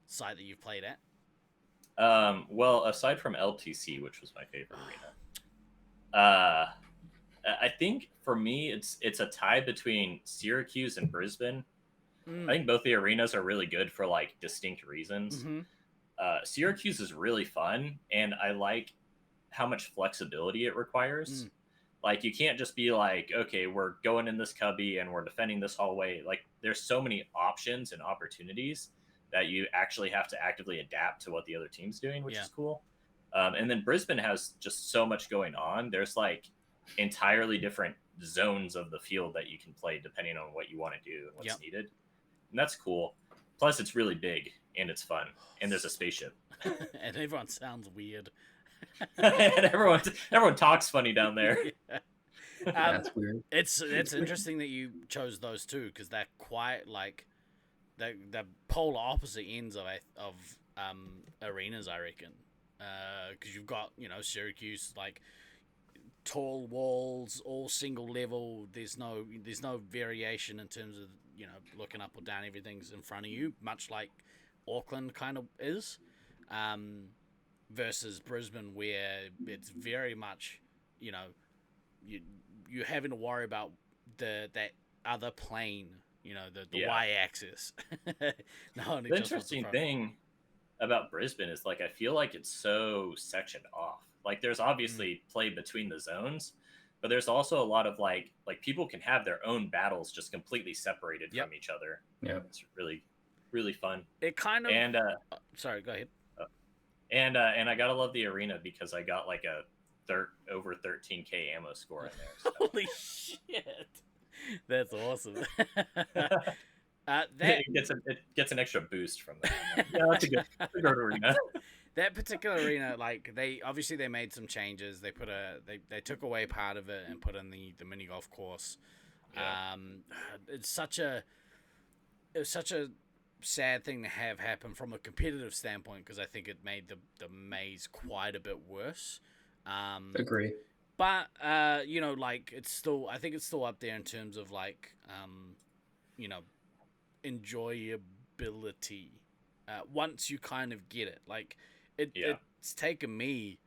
site that you've played at? Well, aside from LTC, which was my favorite arena, I think for me it's a tie between Syracuse and Brisbane. I think both the arenas are really good for like distinct reasons. Mm-hmm. Syracuse is really fun, and I like how much flexibility it requires. Like, you can't just be like, okay, we're going in this cubby and we're defending this hallway. Like, there's so many options and opportunities that you actually have to actively adapt to what the other team's doing, which is cool. And then Brisbane has just so much going on. There's like entirely different zones of the field that you can play depending on what you want to do and what's needed. And that's cool. Plus, it's really big and it's fun. And there's a spaceship. And everyone sounds weird. And everyone talks funny down there. That's weird. It's interesting that you chose those two, because they're quite like the polar opposite ends of arenas, I reckon. Because you've got, Syracuse, like tall walls, all single level. There's no variation in terms of looking up or down. Everything's in front of you, much like Auckland kind of is. Versus Brisbane, where it's very much, you're having to worry about that other plane, the y-axis. The interesting thing about Brisbane is, like, I feel like it's so sectioned off. Like, there's obviously play between the zones, but there's also a lot of like people can have their own battles just completely separated from each other. Yeah, it's really, really fun. It kind of sorry, go ahead. And I gotta love the arena because I got like a over 13K ammo score in there. So. Holy shit, that's awesome. It gets an extra boost from that. Yeah, that's a good arena. That particular arena, like, they made some changes. They they took away part of it and put in the mini golf course. Yeah. It's such a sad thing to have happen from a competitive standpoint, because I think it made the maze quite a bit worse. Agree. But like, I think it's still up there in terms of like enjoyability. Once you kind of get it, like it's taken me.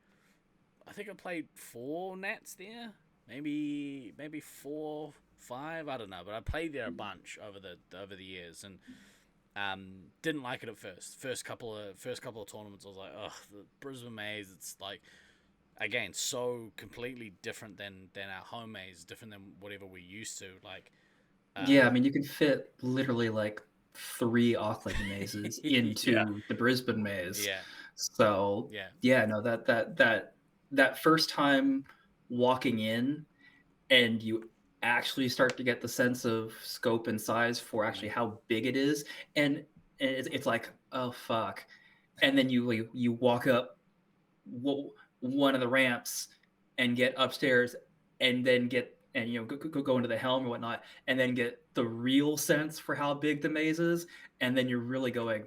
I think I played 4 Nats there, maybe 4, 5. I don't know, but I played there a bunch over the years, and didn't like it at first. First couple of tournaments, I was like, ugh, the Brisbane maze. It's like, again, so completely different than our home maze, different than whatever we're used to. Like, yeah, I mean, you can fit literally like 3 Auckland mazes into the Brisbane maze. Yeah. So no, that first time walking in, and you actually start to get the sense of scope and size for actually how big it is, and it's like, oh fuck, and then you walk up. one of the ramps and get upstairs and then get and go into the helm or whatnot and then get the real sense for how big the maze is, and then you're really going,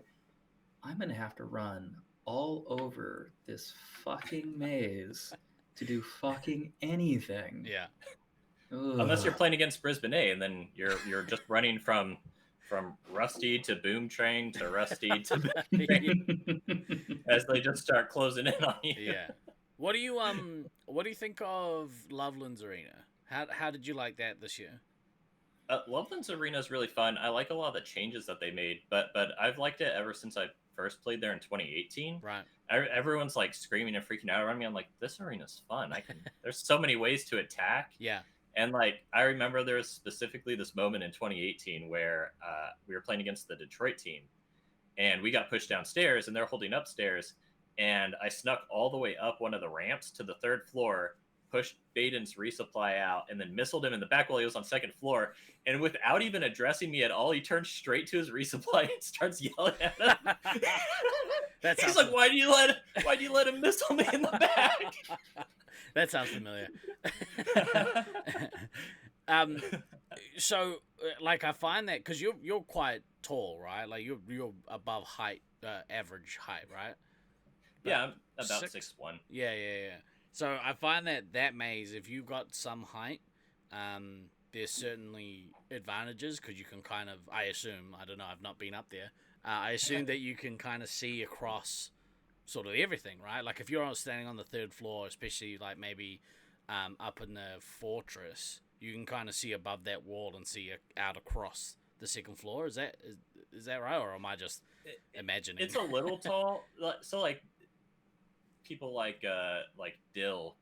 I'm gonna have to run all over this fucking maze to do fucking anything. Yeah. Unless you're playing against Brisbane A, and then you're just running from Rusty to Boom Train to Rusty to Boom Train as they just start closing in on you. Yeah. What do you think of Loveland's Arena? How did you like that this year? Loveland's Arena is really fun. I like a lot of the changes that they made, but I've liked it ever since I first played there in 2018. Right. Everyone's like screaming and freaking out around me. I'm like, this arena's fun. There's so many ways to attack. Yeah. And like, I remember there was specifically this moment in 2018 where we were playing against the Detroit team, and we got pushed downstairs, and they're holding upstairs, and I snuck all the way up one of the ramps to the 3rd floor, pushed Baden's resupply out, and then missiled him in the back while he was on 2nd floor. And without even addressing me at all, he turns straight to his resupply and starts yelling at him. He's like, "Why do you let him missile me in the back?" That sounds familiar. So, like, I find that because you're quite tall, right? Like, you're above average height, right? Yeah, I'm about 6'1". 6'1". Yeah. So I find that maze, if you've got some height, there's certainly advantages because you can kind of, I assume, I don't know, I've not been up there. I assume that you can kind of see across sort of everything, right? Like if you're standing on the 3rd floor, especially like maybe up in the fortress, you can kind of see above that wall and see out across the 2nd floor. Is that right, or am I just imagining? It's a little tall, so like people like Dill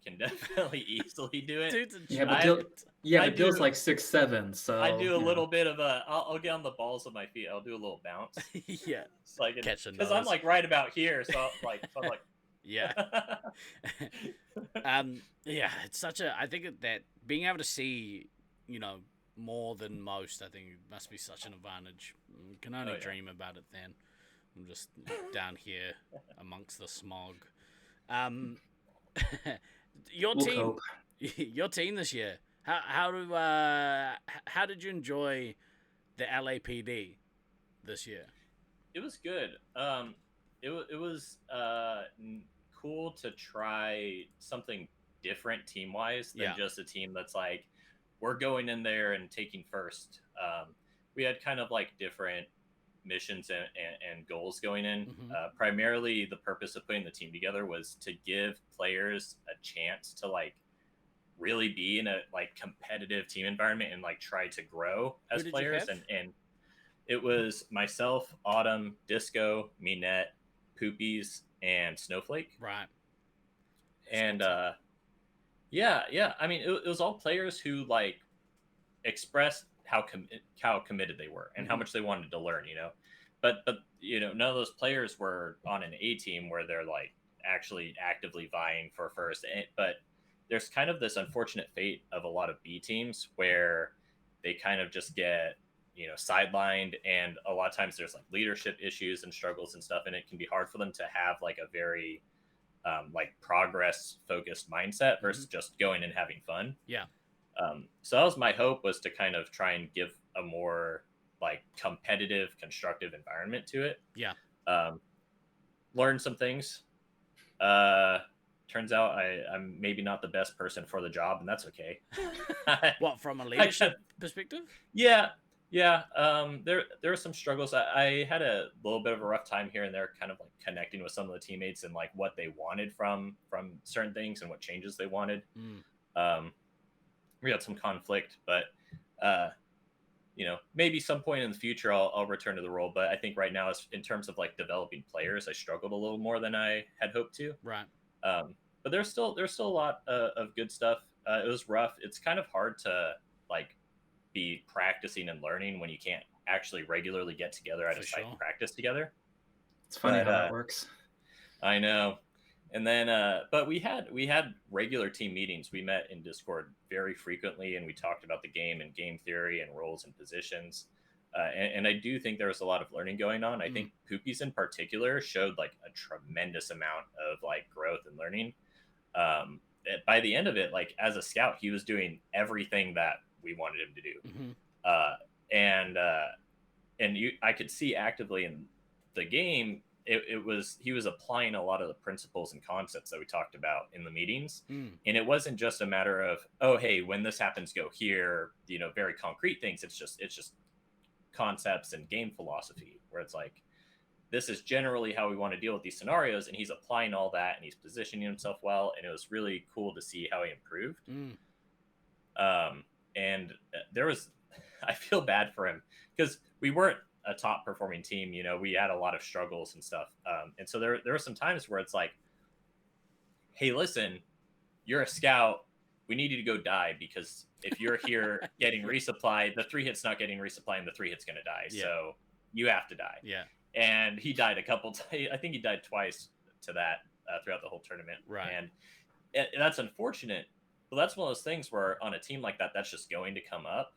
can definitely easily do it. Dude, Dill's like 6'7", so I do a little bit of I'll get on the balls of my feet. I'll do a little bounce. Yeah, it's like catching because I'm like right about here, so I'm like yeah. Yeah, it's such a. I think that being able to see, more than most, I think must be such an advantage. You can only dream about it then. I'm just down here amongst the smog. Your team this year. How did you enjoy the LAPD this year? It was good. It was cool to try something different team wise than just a team that's like, we're going in there and taking first. We had kind of like different missions and goals going in. Mm-hmm. Primarily the purpose of putting the team together was to give players a chance to like really be in a like competitive team environment and like try to grow as players. And it was myself, Autumn, Disco, Minette, Poopies, and Snowflake. Right. And yeah. I mean, it was all players who like expressed how committed they were and how much they wanted to learn, but none of those players were on an A team where they're like actually actively vying for first. But there's kind of this unfortunate fate of a lot of B teams where they kind of just get, sidelined, and a lot of times there's like leadership issues and struggles and stuff, and it can be hard for them to have like a very like progress focused mindset versus just going and having fun. Yeah. So that was my hope, was to kind of try and give a more like competitive, constructive environment to it. Yeah. Learn some things. Turns out I'm maybe not the best person for the job, and that's okay. What, from a leadership perspective? Yeah. There were some struggles. I had a little bit of a rough time here and there, kind of like connecting with some of the teammates and like what they wanted from certain things and what changes they wanted. We had some conflict, but maybe some point in the future I'll return to the role. But I think right now, in terms of like developing players, I struggled a little more than I had hoped to. Right. But there's still a lot of good stuff. It was rough. It's kind of hard to like be practicing and learning when you can't actually regularly get together at a site and practice together. It's funny how that works. I know. And then, but we had regular team meetings. We met in Discord very frequently, and we talked about the game and game theory and roles and positions. and I do think there was a lot of learning going on. I think Poopies in particular showed like a tremendous amount of like growth and learning. By the end of it, like as a scout, he was doing everything that we wanted him to do. I could see actively in the game, he was applying a lot of the principles and concepts that we talked about in the meetings. And it wasn't just a matter of, oh, hey, when this happens, go here, very concrete things. It's just concepts and game philosophy, where it's like, this is generally how we want to deal with these scenarios, and he's applying all that and he's positioning himself well, and it was really cool to see how he improved. And there was, I feel bad for him because we weren't a top performing team. We had a lot of struggles and stuff, and so there were some times where it's like, hey, listen, you're a scout, we need you to go die, because if you're here getting resupply, the 3-hit's not getting resupply and the 3-hit's gonna die. So you have to die. And he died a couple times. I think he died twice to that throughout the whole tournament. And that's unfortunate. But that's one of those things where on a team like that, that's just going to come up.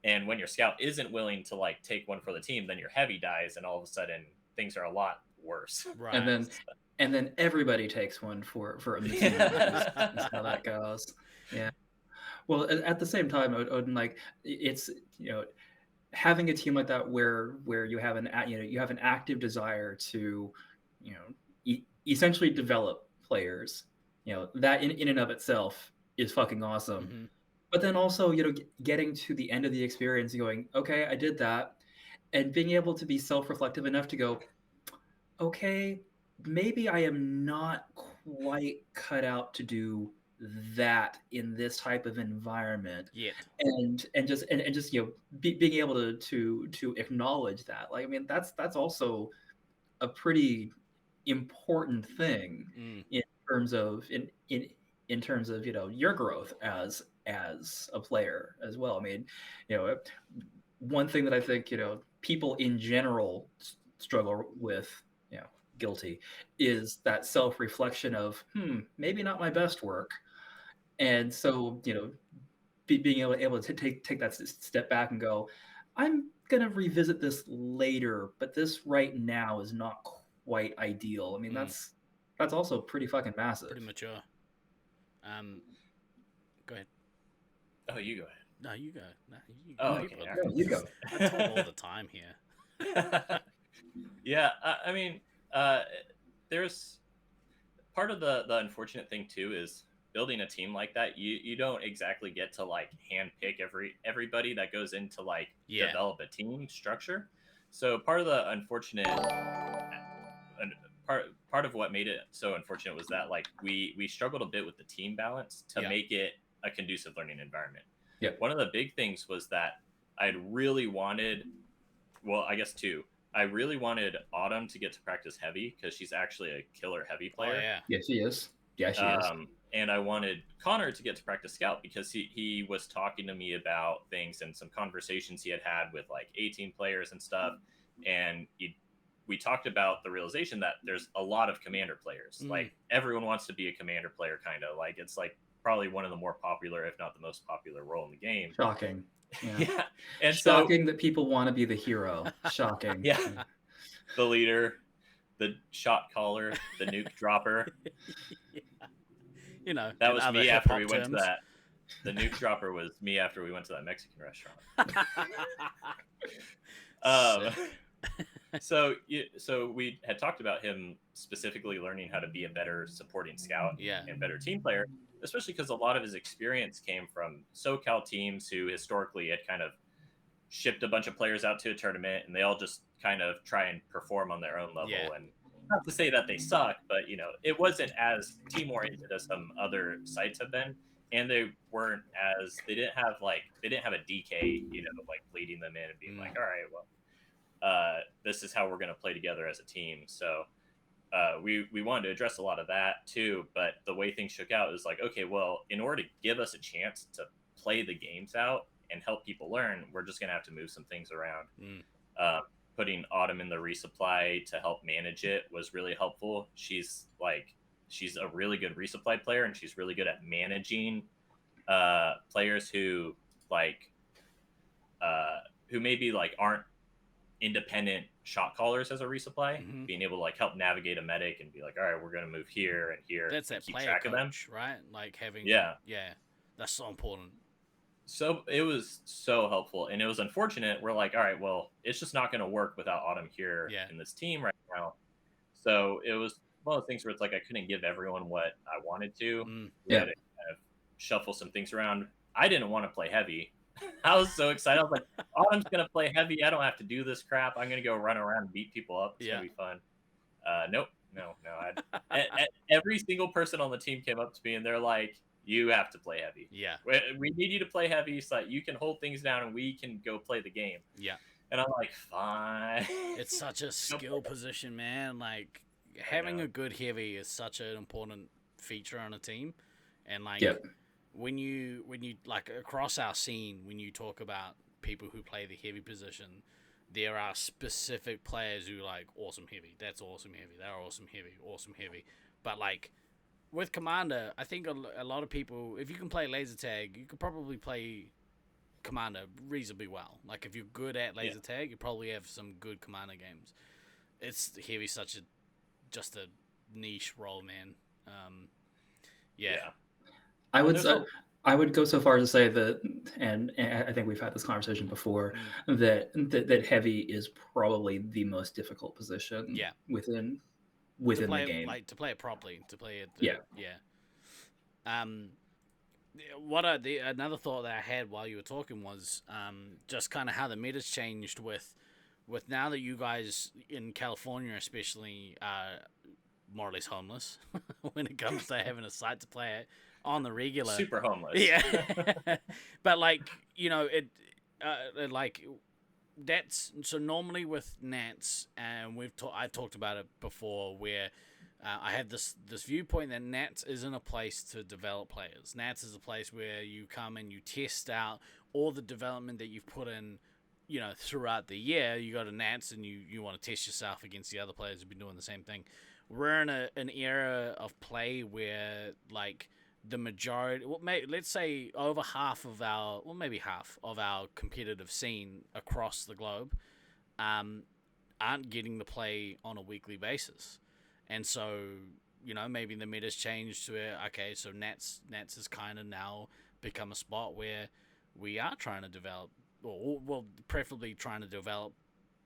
And when your scout isn't willing to like take one for the team, then your heavy dies, and all of a sudden things are a lot worse. And then everybody takes one for a team. That's how that goes. Yeah. Well, at the same time, Odin, like it's having a team like that where you have an active desire to essentially develop players, that in and of itself is fucking awesome. But then also getting to the end of the experience and going, okay, I did that, and being able to be self-reflective enough to go, okay, maybe I am not quite cut out to do that in this type of environment. And just being able to acknowledge that, like, I mean, that's also a pretty important thing in terms of your growth as a player as well. I mean, one thing that I think people in general struggle with, guilty, is that self-reflection of maybe not my best work. And so, being able to take that step back and go, I'm going to revisit this later, but this right now is not quite ideal. I mean, that's also pretty fucking massive. Pretty mature. Go ahead. Oh, you go ahead. No, you go. No, you go. Oh, okay. No, you go. I talk all the time here. Yeah, I mean, there's part of the unfortunate thing too is building a team like that. You don't exactly get to like handpick everybody that goes into like develop a team structure. So part of the unfortunate part of what made it so unfortunate was that like we struggled a bit with the team balance to make it a conducive learning environment. One of the big things was that I'd really wanted, well, I guess two. I really wanted Autumn to get to practice heavy because she's actually a killer heavy player. Yeah, she is. Yeah, she is. And I wanted Connor to get to practice scout because he was talking to me about things and some conversations he had with like 18 players and stuff. And we talked about the realization that there's a lot of commander players. Like everyone wants to be a commander player, kind of like it's like probably one of the more popular, if not the most popular role in the game. Shocking. Yeah. And shocking that people want to be the hero. Shocking. The leader, the shot caller, the nuke dropper. That was me after we went to that. The nuke dropper was me after we went to that Mexican restaurant. So we had talked about him specifically learning how to be a better supporting scout and better team player, especially because a lot of his experience came from SoCal teams who historically had kind of shipped a bunch of players out to a tournament and they all just kind of try and perform on their own level. And not to say that they suck, but it wasn't as team oriented as some other sites have been. And they didn't have a DK, like leading them in and being like, all right, well, this is how we're going to play together as a team. So we wanted to address a lot of that too, but the way things shook out is like, okay, well, in order to give us a chance to play the games out and help people learn, we're just going to have to move some things around. Putting Autumn in the resupply to help manage it was really helpful. She's a really good resupply player, and she's really good at managing players who maybe like aren't independent shot callers as a resupply, Mhm. being able to like help navigate a medic and be like, all right, we're going to move here and here. That's and that keep player track of them. coach, right? Like having Yeah. that's so important. So it was so helpful, and it was unfortunate. We're like, all right, well, it's just not going to work without Autumn here in this team right now. So it was one of those things where it's like I couldn't give everyone what I wanted to. We had to kind of shuffle some things around. I didn't want to play heavy. I was so excited. I was like, Autumn's going to play heavy. I don't have to do this crap. I'm going to go run around and beat people up. It's going to be fun. Nope. No. Every single person on the team came up to me and they're like, you have to play heavy. Yeah. We need you to play heavy so that you can hold things down and we can go play the game. Yeah. And I'm like, fine. It's such a skill position, man. Like having a good heavy is such an important feature on a team. And like when you like across our scene, when you talk about people who play the heavy position, there are specific players who like awesome heavy. That's awesome heavy. They're awesome heavy. Awesome heavy. But like with Commander, I think a lot of people, if you can play laser tag, you could probably play Commander reasonably well. Like if you're good at laser tag, you probably have some good Commander games. It's heavy, just a niche role, man. I would go so far as to say that, and I think we've had this conversation before, that heavy is probably the most difficult position within the game. Like to play it properly, to play it. Another thought that I had while you were talking was just kind of how the meta's changed with now that you guys in California especially are more or less homeless when it comes to having a site to play at on the regular. Super homeless. Yeah. But like, you know, like that's so normally with Nats, and I talked about it before where I had this viewpoint that Nats isn't a place to develop players. Nats is a place where you come and you test out all the development that you've put in, you know, throughout the year. You go to Nats and you want to test yourself against the other players who've been doing the same thing. We're in an era of play where like the majority, let's say over half of maybe half of our competitive scene across the globe aren't getting to play on a weekly basis. And so, you know, maybe the meta's changed to where, okay, so Nats has kind of now become a spot where we are trying to develop, or well, preferably trying to develop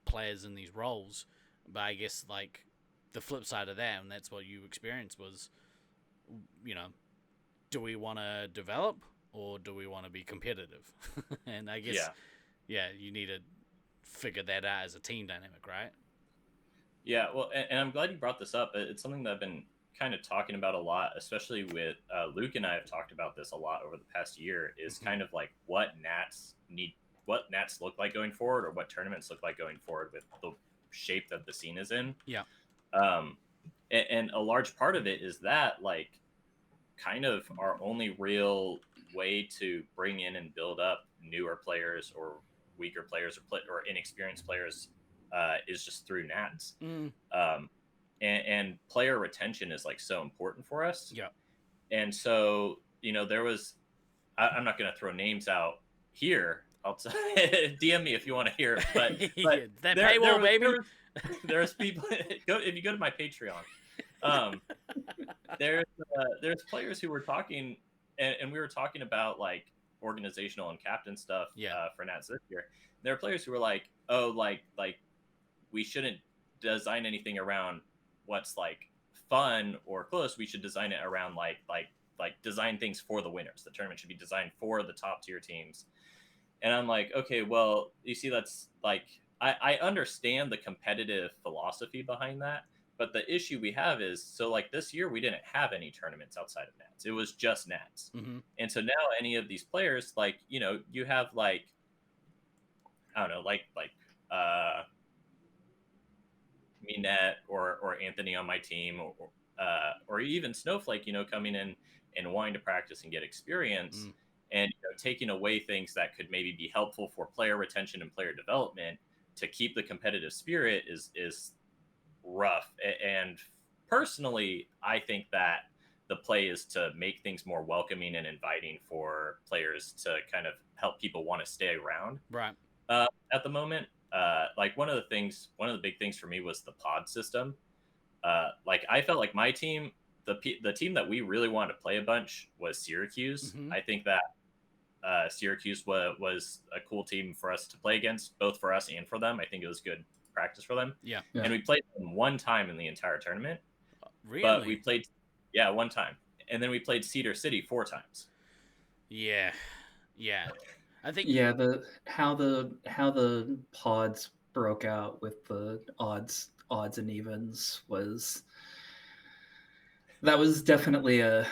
players in these roles. But I guess, like, the flip side of that, and that's what you experienced, was, you know, do we want to develop or do we want to be competitive? And I guess, you need to figure that out as a team dynamic, right? Yeah, well, and I'm glad you brought this up. It's something that I've been kind of talking about a lot, especially with Luke and I have talked about this a lot over the past year, is kind of like what Nats look like going forward, or what tournaments look like going forward with the shape that the scene is in. Yeah. And a large part of it is that, like, kind of our only real way to bring in and build up newer players or weaker players or inexperienced players is just through Nats. And player retention is like so important for us. Yeah. And so, you know, I'm not going to throw names out here. I'll DM me if you want to hear it. But that paywall, baby. There's people. If you go to my Patreon, there's players who were talking, and we were talking about like organizational and captain stuff for Nats this year. There are players who were like, oh, like we shouldn't design anything around what's like fun or close. We should design it around like design things for the winners. The tournament should be designed for the top tier teams. And I'm like, okay, well, you see, that's like, I understand the competitive philosophy behind that, but the issue we have is, so like this year we didn't have any tournaments outside of Nats. It was just Nats. And so now any of these players, like, you know, you have like, I don't know, like me, Net, or Anthony on my team, or even Snowflake, you know, coming in and wanting to practice and get experience, and, you know, taking away things that could maybe be helpful for player retention and player development to keep the competitive spirit is rough. And personally, I think that the play is to make things more welcoming and inviting for players to kind of help people want to stay around. Right. At the moment, like one of the big things for me was the pod system. Like I felt like my team, the team that we really wanted to play a bunch was Syracuse. Mhm. I think that Syracuse was a cool team for us to play against, both for us and for them. I think it was good practice for them. Yeah. Yeah. And we played them one time in the entire tournament. Really? But we played, yeah, one time. And then we played Cedar City 4 times. Yeah. Yeah. I think Yeah, how the pods broke out with the odds and evens was definitely a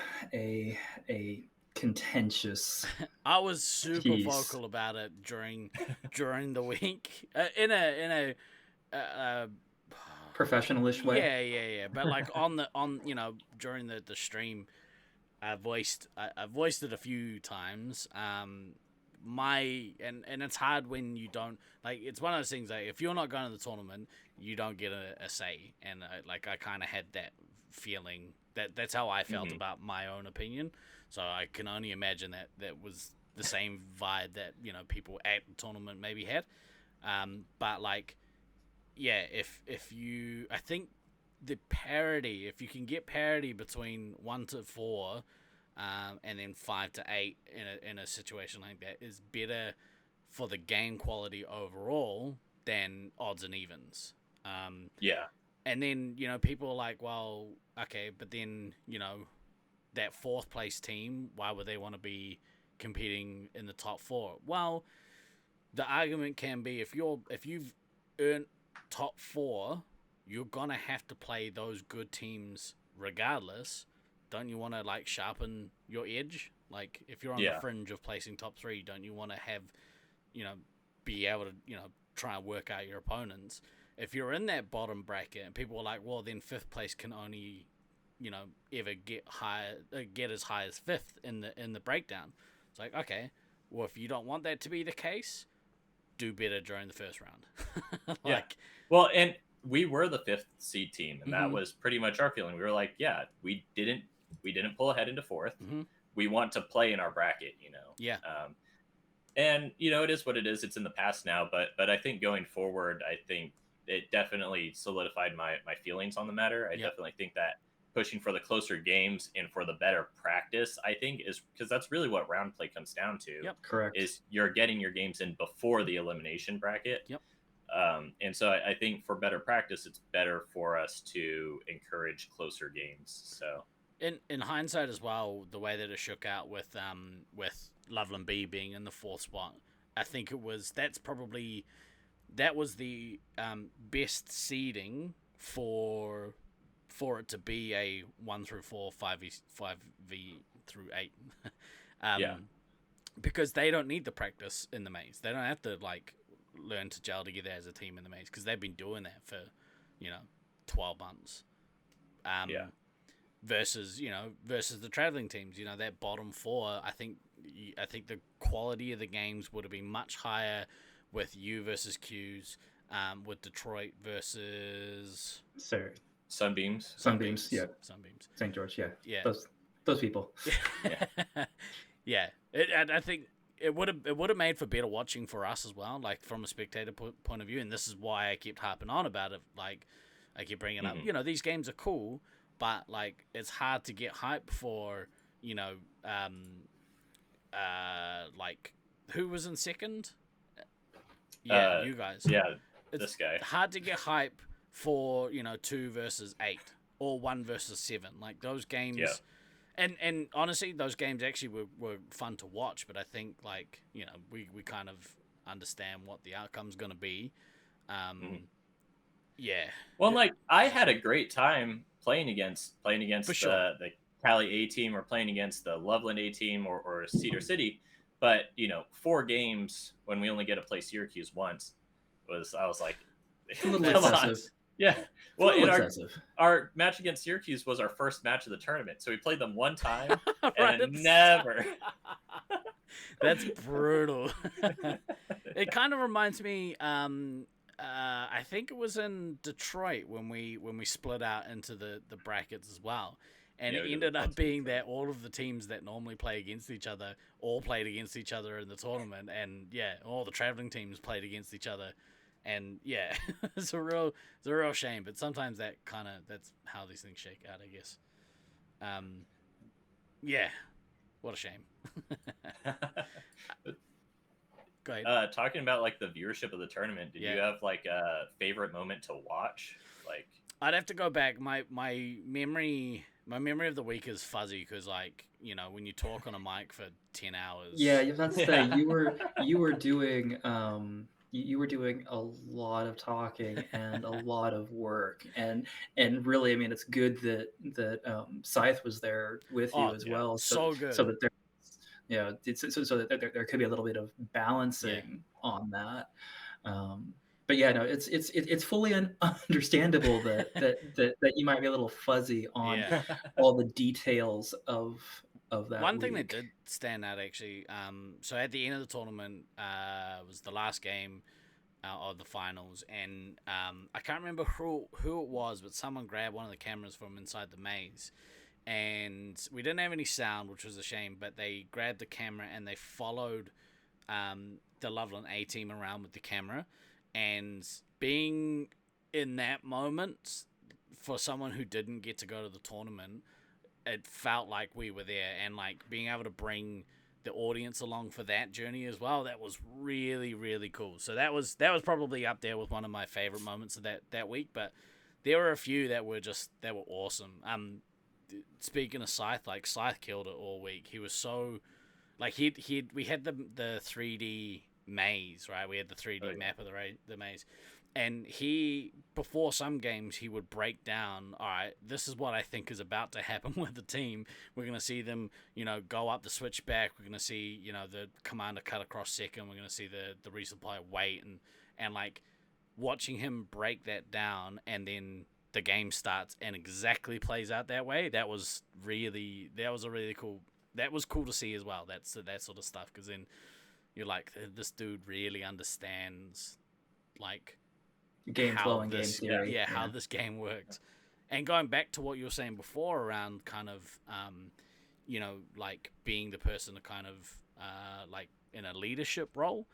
contentious I was super piece. vocal about it during the week in a professionalish way. yeah. But like on during the stream, I voiced it a few times. And it's hard when you don't, like, it's one of those things, like if you're not going to the tournament, you don't get a say, and I kind of had that feeling that's how I felt about my own opinion. So I can only imagine that was the same vibe that people at the tournament maybe had. But like, yeah, if you, I think the parity, if you can get parity between 1 to 4. And then 5 to 8 in a situation like that is better for the game quality overall than odds and evens. Yeah. And then people are like, well, okay, but then that 4th place team, why would they want to be competing in the top 4? Well, the argument can be if you've earned top 4, you're gonna have to play those good teams regardless. Don't you want to like sharpen your edge? Like if you're on the fringe of placing top 3, don't you want to have, be able to, try and work out your opponents? If you're in that bottom bracket and people are like, well, then 5th place can only, ever get as high as 5th in the breakdown. It's like, okay, well, if you don't want that to be the case, do better during the first round. Well, and we were the 5th seed team, and that was pretty much our feeling. We were like, yeah, we didn't pull ahead into 4th. We want to play in our bracket, Yeah. And it is what it is. It's in the past now, but I think going forward, I think it definitely solidified my feelings on the matter. I definitely think that pushing for the closer games and for the better practice, I think, is because that's really what round play comes down to. Yep. Correct. Is you're getting your games in before the elimination bracket. Yep. And so I think for better practice, it's better for us to encourage closer games. So in hindsight as well, the way that it shook out with Loveland B being in the 4th spot, I think that was the best seeding for it to be a 1 through 4, 5v through 8. Because they don't need the practice in the mains. They don't have to like learn to gel together as a team in the mains because they've been doing that for 12 months. Versus the traveling teams, that bottom 4. I think the quality of the games would have been much higher with U versus Qs, with Detroit versus Sunbeams. Yeah. Sunbeams. St. George. Yeah. Yeah. Those people. Yeah. I think it would have made for better watching for us as well, like from a spectator point of view. And this is why I kept harping on about it. Like I keep bringing up, these games are cool, but like it's hard to get hype for, like who was in 2nd? Yeah, you guys. Yeah, it's this guy. Hard to get hype for 2 versus 8 or 1 versus 7. Like those games. Yeah. And honestly, those games actually were fun to watch, but I think like we kind of understand what the outcome's going to be. Yeah. Well, like I had a great time playing against For sure. the Cali A team, or playing against the Loveland A team, or Cedar City. But 4 games when we only get to play Syracuse once I was like, A little excessive. Yeah. Well, A little excessive. our match against Syracuse was our first match of the tournament, so we played them one time Right, and never. That's brutal. It kind of reminds me. I think it was in Detroit when we split out into the brackets as well. And it ended up being that all of the teams that normally play against each other all played against each other in the tournament. And, yeah, all the traveling teams played against each other And yeah, it's a real shame. But sometimes that's how these things shake out, I guess. Yeah, what a shame. Go ahead. Talking about like the viewership of the tournament, did you have like a favorite moment to watch? Like, I'd have to go back. My memory of the week is fuzzy because, like, when you talk on a mic for 10 hours. Yeah, that's the you were doing you were doing a lot of talking and a lot of work, and really, I mean, it's good that Scythe was there with you as well, so good. so that there, so that there could be a little bit of balancing on that. But yeah, no, it's fully understandable that you might be a little fuzzy on all the details of that. One thing that did stand out, actually, so at the end of the tournament was the last game of the finals, and I can't remember who it was, but someone grabbed one of the cameras from inside the maze, and we didn't have any sound, which was a shame, but they grabbed the camera and they followed the Loveland A team around with the camera. And being in that moment, for someone who didn't get to go to the tournament, it felt like we were there, and like being able to bring the audience along for that journey as well, that was really, really cool. So that was probably up there with one of my favorite moments of that week. But there were a few that were awesome. Speaking of Scythe, like Scythe killed it all week. He was so like we had the 3D maze, right? We had the 3D map of the maze, and before some games he would break down, all right, this is what I think is about to happen with the team. We're going to see them go up the switchback, we're going to see the commander cut across second, we're going to see the resupply wait, and like watching him break that down, and then the game starts and exactly plays out that way. That was cool to see as well. That sort of stuff, because then you're like, this dude really understands, like, game flow and game theory. How this game works. And going back to what you were saying before around kind of, like being the person to kind of, like in a leadership role,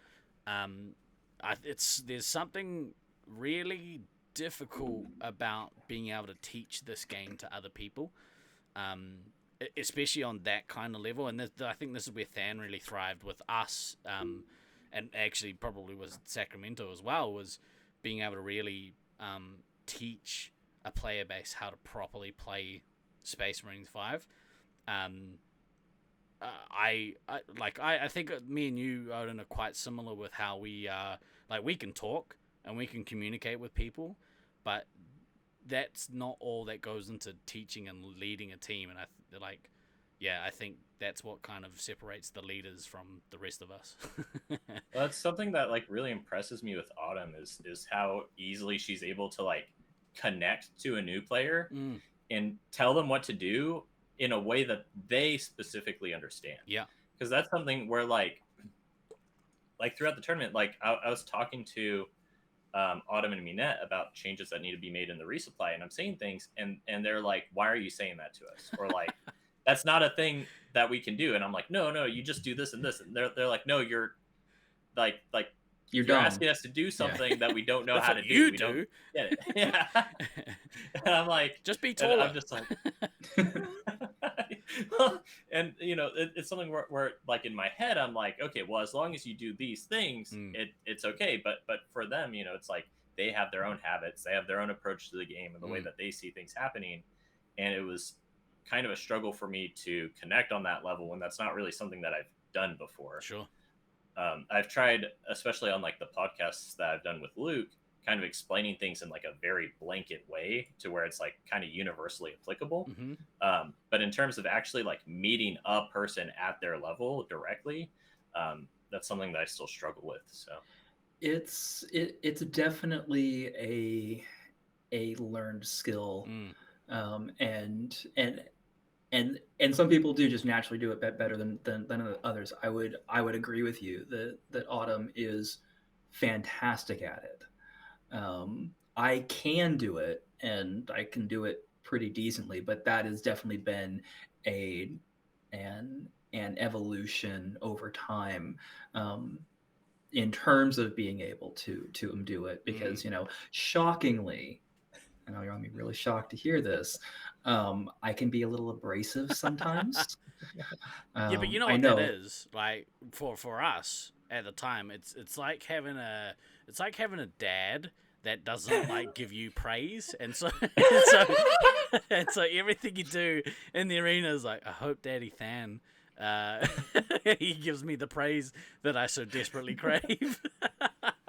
there's something really difficult about being able to teach this game to other people. Especially on that kind of level, and I think this is where Than really thrived with us, and actually probably with Sacramento as well, was being able to really teach a player base how to properly play Space Marine 5. I think me and you, Odin, are quite similar with how we we can talk and we can communicate with people, but that's not all that goes into teaching and leading a team. And I think that's what kind of separates the leaders from the rest of us. Well, that's something that like really impresses me with Autumn is how easily she's able to like connect to a new player and tell them what to do in a way that they specifically understand. Yeah, because that's something where like throughout the tournament, like I was talking to Autumn and Minette about changes that need to be made in the resupply, and I'm saying things, and they're like, "Why are you saying that to us?" Or like, "That's not a thing that we can do." And I'm like, "No, you just do this and this." And they're like, "No, you're like you're asking us to do something that we don't know how to do. We don't get it." Yeah. And I'm like, just be taller. I'm just like, and it's something where like in my head I'm like, okay, well, as long as you do these things, it's okay. But for them, it's like they have their own habits, they have their own approach to the game and the way that they see things happening, and it was kind of a struggle for me to connect on that level when that's not really something that I've done before. Sure. I've tried, especially on like the podcasts that I've done with Luke, kind of explaining things in like a very blanket way to where it's like kind of universally applicable. But in terms of actually like meeting a person at their level directly, that's something that I still struggle with. So it's definitely a learned skill. And some people do just naturally do it better than others. I would agree with you that Autumn is fantastic at it. I can do it, and I can do it pretty decently, but that has definitely been an evolution over time. in terms of being able to do it, because shockingly, I know you're gonna be really shocked to hear this. I can be a little abrasive sometimes. Yeah, but you know I what know. that is? Like for us at the time, it's like having a dad that doesn't like give you praise, and so and so everything you do in the arena is like, I hope Daddy Than he gives me the praise that I so desperately crave.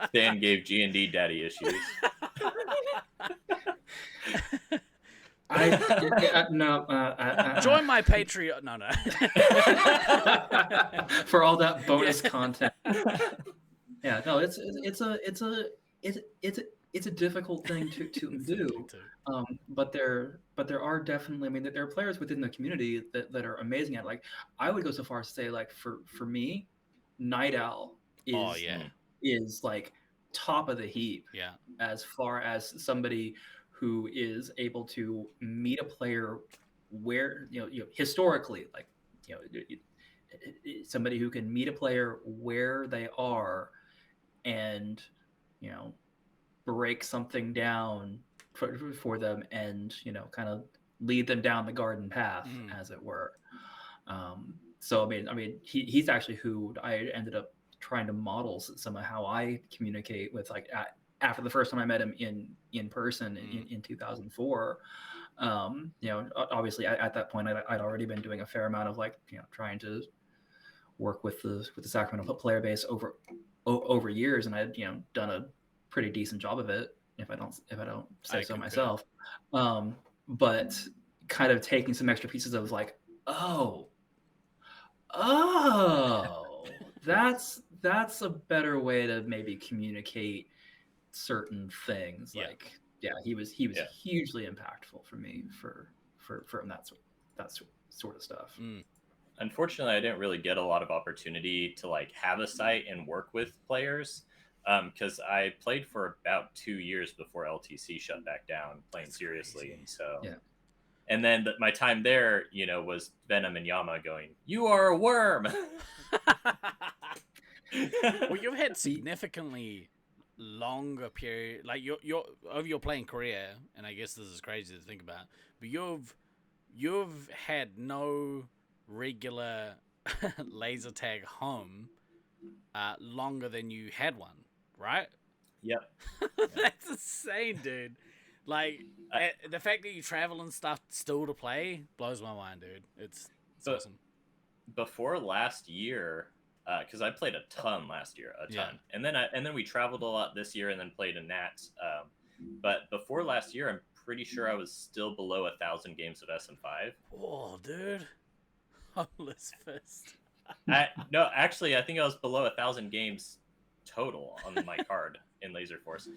Stan gave G&D daddy issues. Join my Patreon. No. For all that bonus content. Yeah, no, it's a difficult thing to do. But there are definitely, I mean, there are players within the community that are amazing at it. Like, I would go so far as to say, like, for me, Night Owl is like top of the heap. Yeah. As far as somebody who is able to meet a player where historically, like, somebody who can meet a player where they are and break something down for them, and kind of lead them down the garden path, as it were. So I mean he's actually who I ended up trying to model some of how I communicate with, like, after the first time I met him in person in 2004. Obviously at that point I'd already been doing a fair amount of, like, trying to work with the Sacramento player base over years, and I'd done a pretty decent job of it, if I don't say so myself. But kind of taking some extra pieces of, like, oh, that's a better way to maybe communicate certain things. Yeah. Like, he was hugely impactful for me for that sort of stuff. Unfortunately, I didn't really get a lot of opportunity to, like, have a site and work with players, because I played for about 2 years before LTC shut back down playing seriously. Crazy. And so Yeah. And then my time there, was Venom and Yama going, "You are a worm." Well, you've had significantly longer period, like your of your playing career, and I guess this is crazy to think about, but you've had no regular laser tag home longer than you had one, right? Yep. That's insane, dude. Like, the fact that you travel and stuff still to play blows my mind, dude. It's awesome. Before last year, because I played a ton last year, a ton, and then we traveled a lot this year, and then played in Nats. But before last year, I'm pretty sure I was still below 1,000 games of SN5. Oh, dude, homeless fist. No, actually, I think I was below 1,000 games total on my card in Laserforce,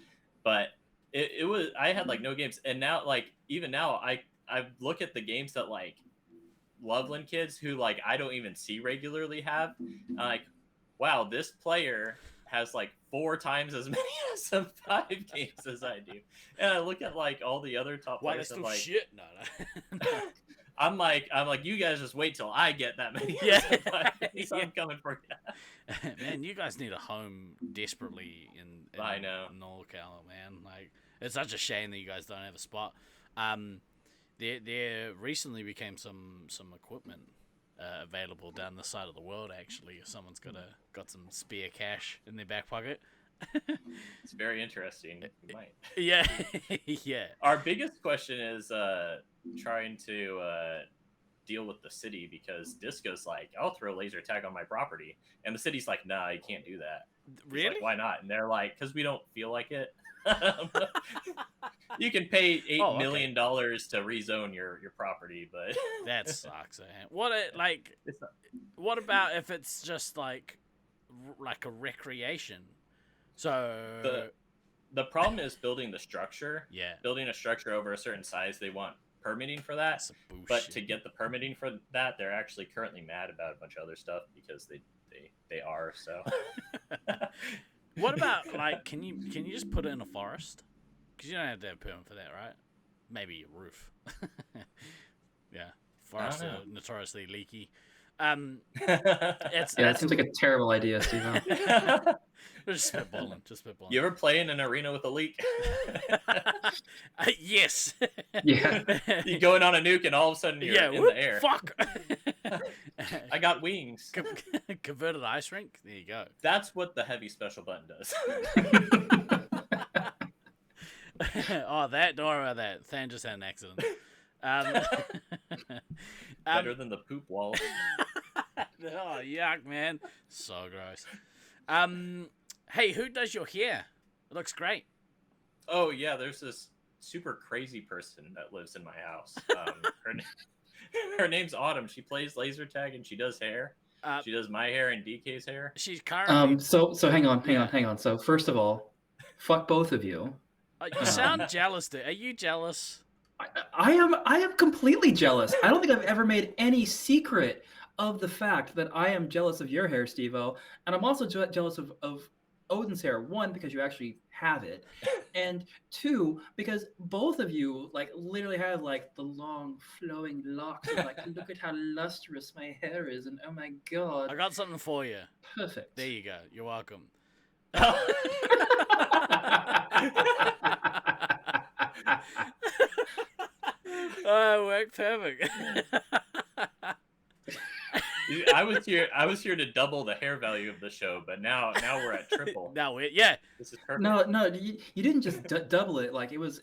but it was, I had like no games, and now, like, even now, I look at the games that, like, Loveland kids who, like, I don't even see regularly have. I'm like, wow, this player has like 4 times as many SM5 games as I do. And I look at, like, all the other top players and, like, shit. No. I'm like, you guys just wait till I get that many. Yeah. SM5 I'm coming for you. Man, you guys need a home desperately in I know. NorCal, man. Like, it's such a shame that you guys don't have a spot. There recently became some equipment available down the side of the world. Actually, if someone's got some spare cash in their back pocket. It's very interesting. We might. Yeah, yeah. Our biggest question is trying to deal with the city, because Disco's like, I'll throw laser tag on my property, and the city's like, nah, you can't do that. Really? Like, why not? And they're like, because we don't feel like it. You can pay $8 million to rezone your property, but that sucks. What about if it's just like a recreation? So the problem is building the structure. Yeah. Building a structure over a certain size, they want permitting for that. But to get the permitting for that, they're actually currently mad about a bunch of other stuff, because they are so. What about, like, can you just put it in a forest? Because you don't have to have a permit for that, right? Maybe a roof. Yeah, forests are notoriously leaky. It's Yeah, it seems like a terrible idea, Steve. just spitballing. You ever play in an arena with a leak? Yes. Yeah. You going on a nuke and all of a sudden you're in the air. Fuck. I got wings. Converted ice rink. There you go. That's what the heavy special button does. Oh, don't worry about that. Than just had an accident. Better than the poop wall. Oh, yuck, man. So gross. Hey, who does your hair? It looks great. Oh yeah, there's this super crazy person that lives in my house. Her name's Autumn. She plays laser tag and she does hair. She does my hair and DK's hair. She's currently... So hang on. So first of all, fuck both of you. You sound jealous, dude. Are you jealous? I am completely jealous. I don't think I've ever made any secret of the fact that I am jealous of your hair, Steve-O, and I'm also jealous of Odin's hair. One, because you actually have it, and two, because both of you like literally have like the long flowing locks. And, like, look at how lustrous my hair is, and oh my god! I got something for you. Perfect. There you go. You're welcome. Oh, it worked perfect. I was here to double the hair value of the show, but now we're at triple. This is perfect. No, you didn't just double it. Like it was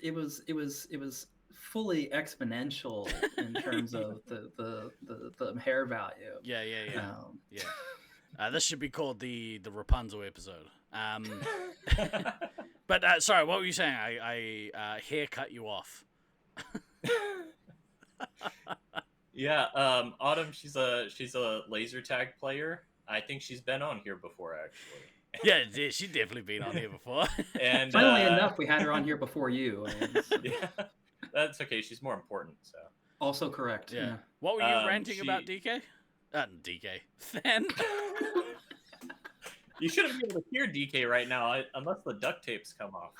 fully exponential in terms of the hair value. Yeah. This should be called the Rapunzel episode. But sorry, what were you saying? I haircut you off. Yeah, Autumn, she's a laser tag player. I think she's been on here before, actually. Yeah, she's definitely been on here before. And funnily enough, we had her on here before you. Yeah, that's okay. She's more important. So also correct. Yeah. What were you ranting about, DK? DK. Then. You shouldn't be able to hear DK right now unless the duct tapes come off.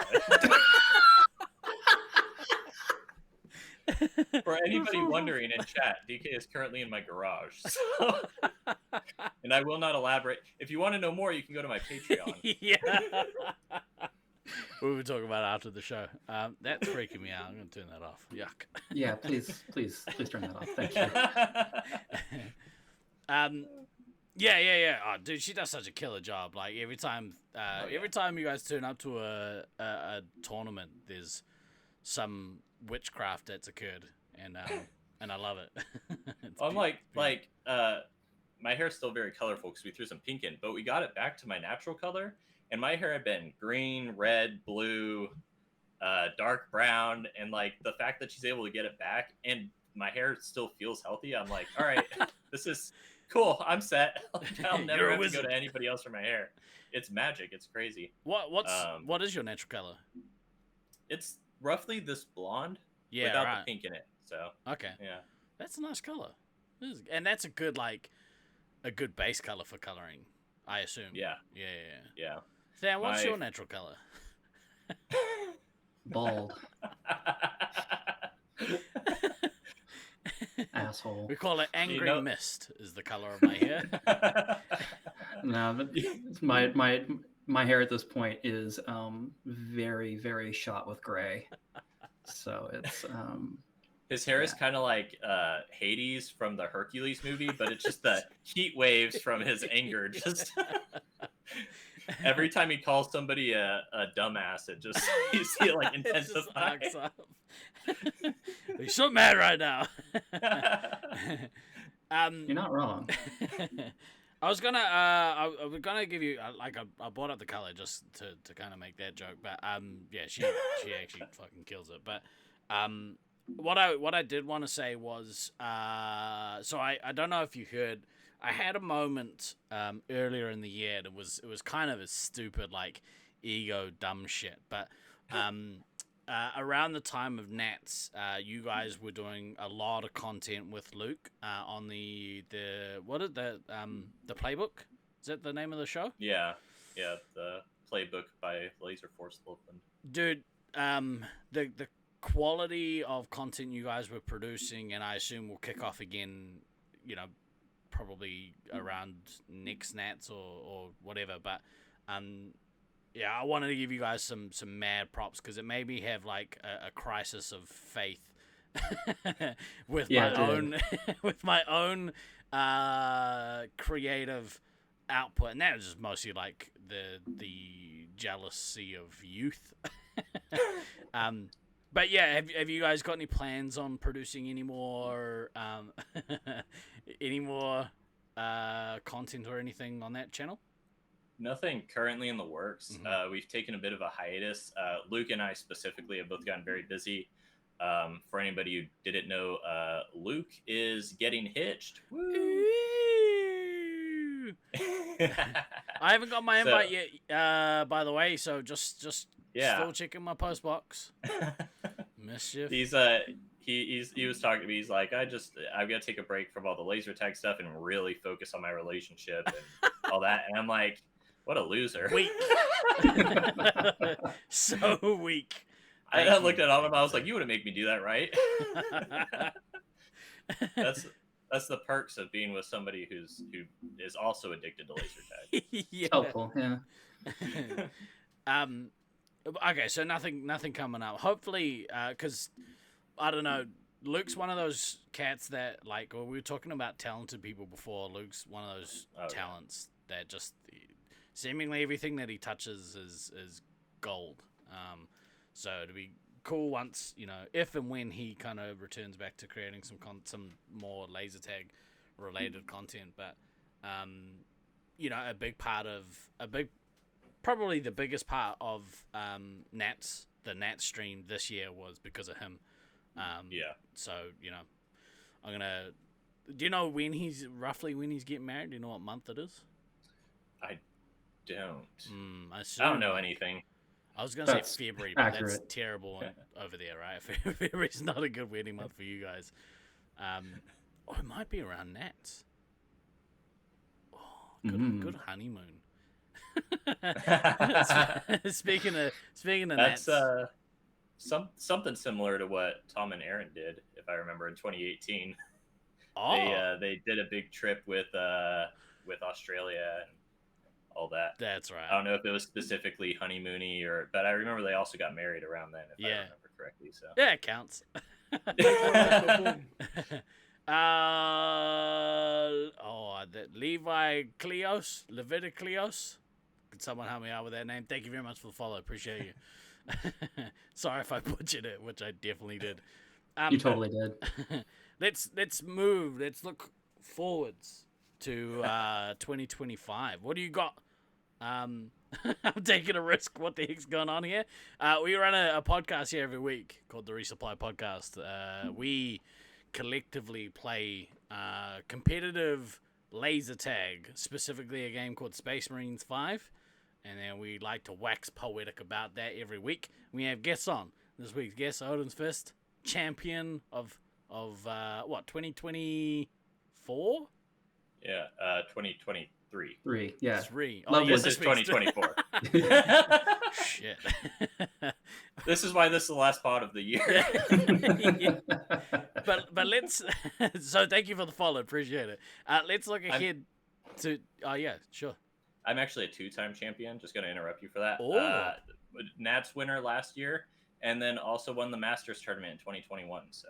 For anybody wondering in chat, DK is currently in my garage. So... And I will not elaborate. If you want to know more, you can go to my Patreon. Yeah. We were talking about it after the show. That's freaking me out. I'm going to turn that off. Yuck. Yeah, please turn that off. Thank you. Yeah. Oh, dude, she does such a killer job. Like every time you guys turn up to a tournament, there's some witchcraft that's occurred, and I love it. I'm like my hair's still very colorful because we threw some pink in, but we got it back to my natural color, and my hair had been green, red, blue, dark brown, and like the fact that she's able to get it back and my hair still feels healthy, I'm like, all right, this is cool. I'm set. I'll never have to go to anybody else for my hair. It's magic. It's crazy. What is your natural color? It's roughly this blonde without the pink in it. So okay, yeah, that's a nice color, and that's a good base color for coloring, I assume. Yeah. Sam, what's your natural color? Bald. Asshole. We call it angry mist. Is the color of my hair? No, but my hair at this point is very, very shot with gray. So it's his hair is kind of like Hades from the Hercules movie, but it's just the heat waves from his anger. Just every time he calls somebody a dumbass, it just you see it like intensify. He's so mad right now. You're not wrong. I was gonna give you I brought up the color just to kind of make that joke, but yeah, she actually fucking kills it. But what I did want to say was so I don't know if you heard, I had a moment earlier in the year that it was kind of a stupid like ego dumb shit, but around the time of Nats, you guys were doing a lot of content with Luke on the playbook. Is that the name of the show? Yeah, the playbook by Laserforce Loveland. Dude, the quality of content you guys were producing, and I assume will kick off again, probably around next Nats or whatever. But yeah, I wanted to give you guys some mad props because it made me have like a crisis of faith with my own creative output, and that was just mostly like the jealousy of youth. But yeah, have you guys got any plans on producing any more content or anything on that channel? Nothing currently in the works. We've taken a bit of a hiatus. Luke and I specifically have both gotten very busy. For anybody who didn't know, Luke is getting hitched. Woo! I haven't got my invite yet, by the way, so just still checking my post box. Mischief. He was talking to me. He's like, I've got to take a break from all the laser tag stuff and really focus on my relationship and all that. And I'm like, what a loser. Weak. So weak. I looked at all of them. I was like, you wouldn't make me do that, right? That's the perks of being with somebody who is also addicted to laser tag. Yeah. Helpful, yeah. Okay, so nothing coming up. Hopefully, because I don't know. Luke's one of those cats that, like, well, we were talking about talented people before. Luke's one of those talents that just seemingly everything that he touches is gold. So it'd be cool once, if and when he kind of returns back to creating some more laser tag related content. But probably the biggest part of the Nats stream this year was because of him. So I'm gonna. Do you know roughly when he's getting married? Do you know what month it is? I don't. I don't know anything. I was gonna say February, but that's terrible over there, right? February's not a good wedding month for you guys. It might be around Nats. Oh, good honeymoon. Speaking of that's Nats, something similar to what Tom and Aaron did, if I remember, in 2018. Oh, they did a big trip with Australia and all that. That's right. I don't know if it was specifically honeymoony but I remember they also got married around then, if I remember correctly. So yeah, it counts. Levi Cleos. Could someone help me out with that name? Thank you very much for the follow. Appreciate you. Sorry if I butchered it, which I definitely did. You totally did. Let's move. Let's look forwards to 2025. What do you got? I'm taking a risk. What the heck's going on here? We run a podcast here every week called the Resupply Podcast. We collectively play competitive laser tag, specifically a game called Space Marines 5. And then we like to wax poetic about that every week. We have guests on. This week's guest, Odin's Fist, champion of 2024? Yeah, 2023. 3, yeah. 3. Oh, yes, it's 2024. Shit. This is why this is the last pod of the year. But let's. So thank you for the follow. Appreciate it. Let's look ahead to. Oh yeah, sure. I'm actually a 2-time champion. Just going to interrupt you for that. Oh. Nats winner last year, and then also won the Masters tournament in 2021. So.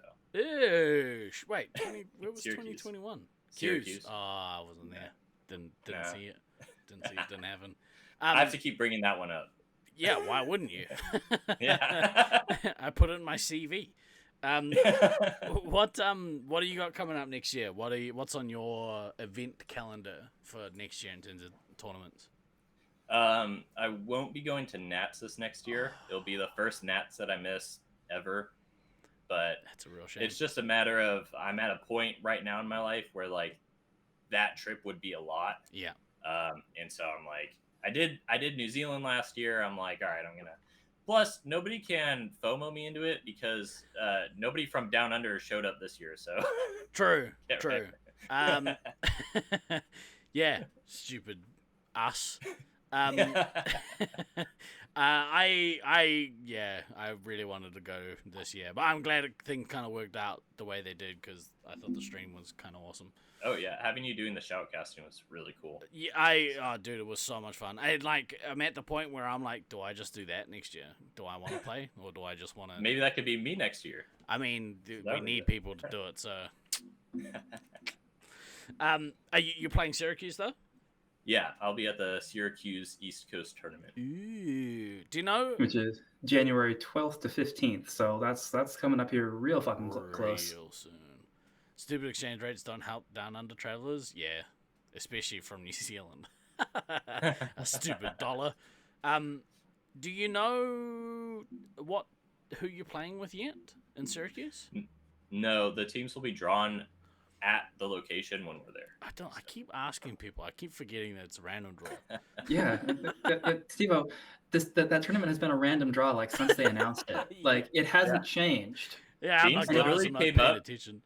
Wait, where was Syracuse. 2021? Syracuse. Oh, I wasn't there. Didn't see it. Didn't see it. Didn't happen. I have to keep bringing that one up. Yeah, why wouldn't you? Yeah. I put it in my CV. What do you got coming up next year? What's on your event calendar for next year in terms of tournaments? I won't be going to Nats this next year. It'll be the first Nats that I miss ever. But that's a real shame. It's just a matter of I'm at a point right now in my life where like that trip would be a lot. Yeah. And so I'm like, I did New Zealand last year. I'm like, all right, I'm gonna. Plus, nobody can FOMO me into it because nobody from Down Under showed up this year. So true. Right. Yeah, stupid us. I really wanted to go this year, but I'm glad things kind of worked out the way they did because I thought the stream was kind of awesome. Oh yeah, having you doing the shoutcasting was really cool. Yeah, dude, it was so much fun. I'm at the point where I'm like, do I just do that next year? Do I want to play, or do I just want to? Maybe that could be me next year. I mean, dude, we That would need be people to do it. So, are you playing Syracuse though? Yeah, I'll be at the Syracuse East Coast tournament. Ooh, do you know? Which is January 12th to 15th. So that's coming up here real fucking close. Real soon. Stupid exchange rates don't help down under travelers. Yeah, especially from New Zealand. A stupid dollar. Do you know who you're playing with yet in Syracuse? No, the teams will be drawn at the location when we're there. I keep asking people. I keep forgetting that it's a random draw. Yeah, Steve-O, that tournament has been a random draw like since they announced it. Like it hasn't changed. Yeah, I'm Beans not literally paying came up. attention.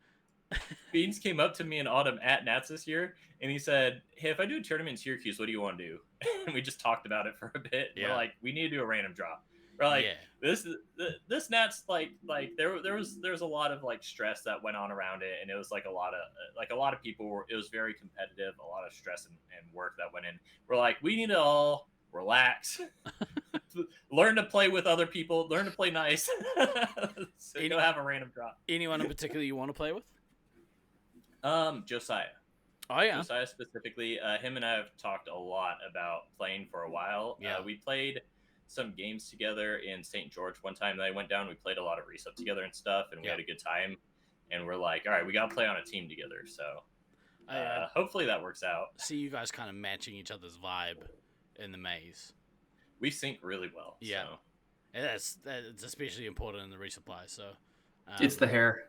Beans came up to me in autumn at Nats this year, and he said, "Hey, if I do a tournament in Syracuse, what do you want to do?" And we just talked about it for a bit. Yeah. We're like, we need to do a random draw. We're like, this Nats like there was a lot of like stress that went on around it, and it was like a lot of people were. It was very competitive, a lot of stress and work that went in. We're like, we need to all relax, learn to play with other people, learn to play nice. So you'll have a random draw. Anyone in particular you want to play with? Josiah. Oh yeah. Josiah specifically. Him and I have talked a lot about playing for a while. Yeah. We played some games together in St. George one time that I went down. We played a lot of Resup together and stuff, and we had a good time. And we're like, all right, we got to play on a team together. So hopefully that works out. See you guys kind of matching each other's vibe in the maze. We sync really well. Yeah. So. And that's especially important in the resupply. So It's the hair.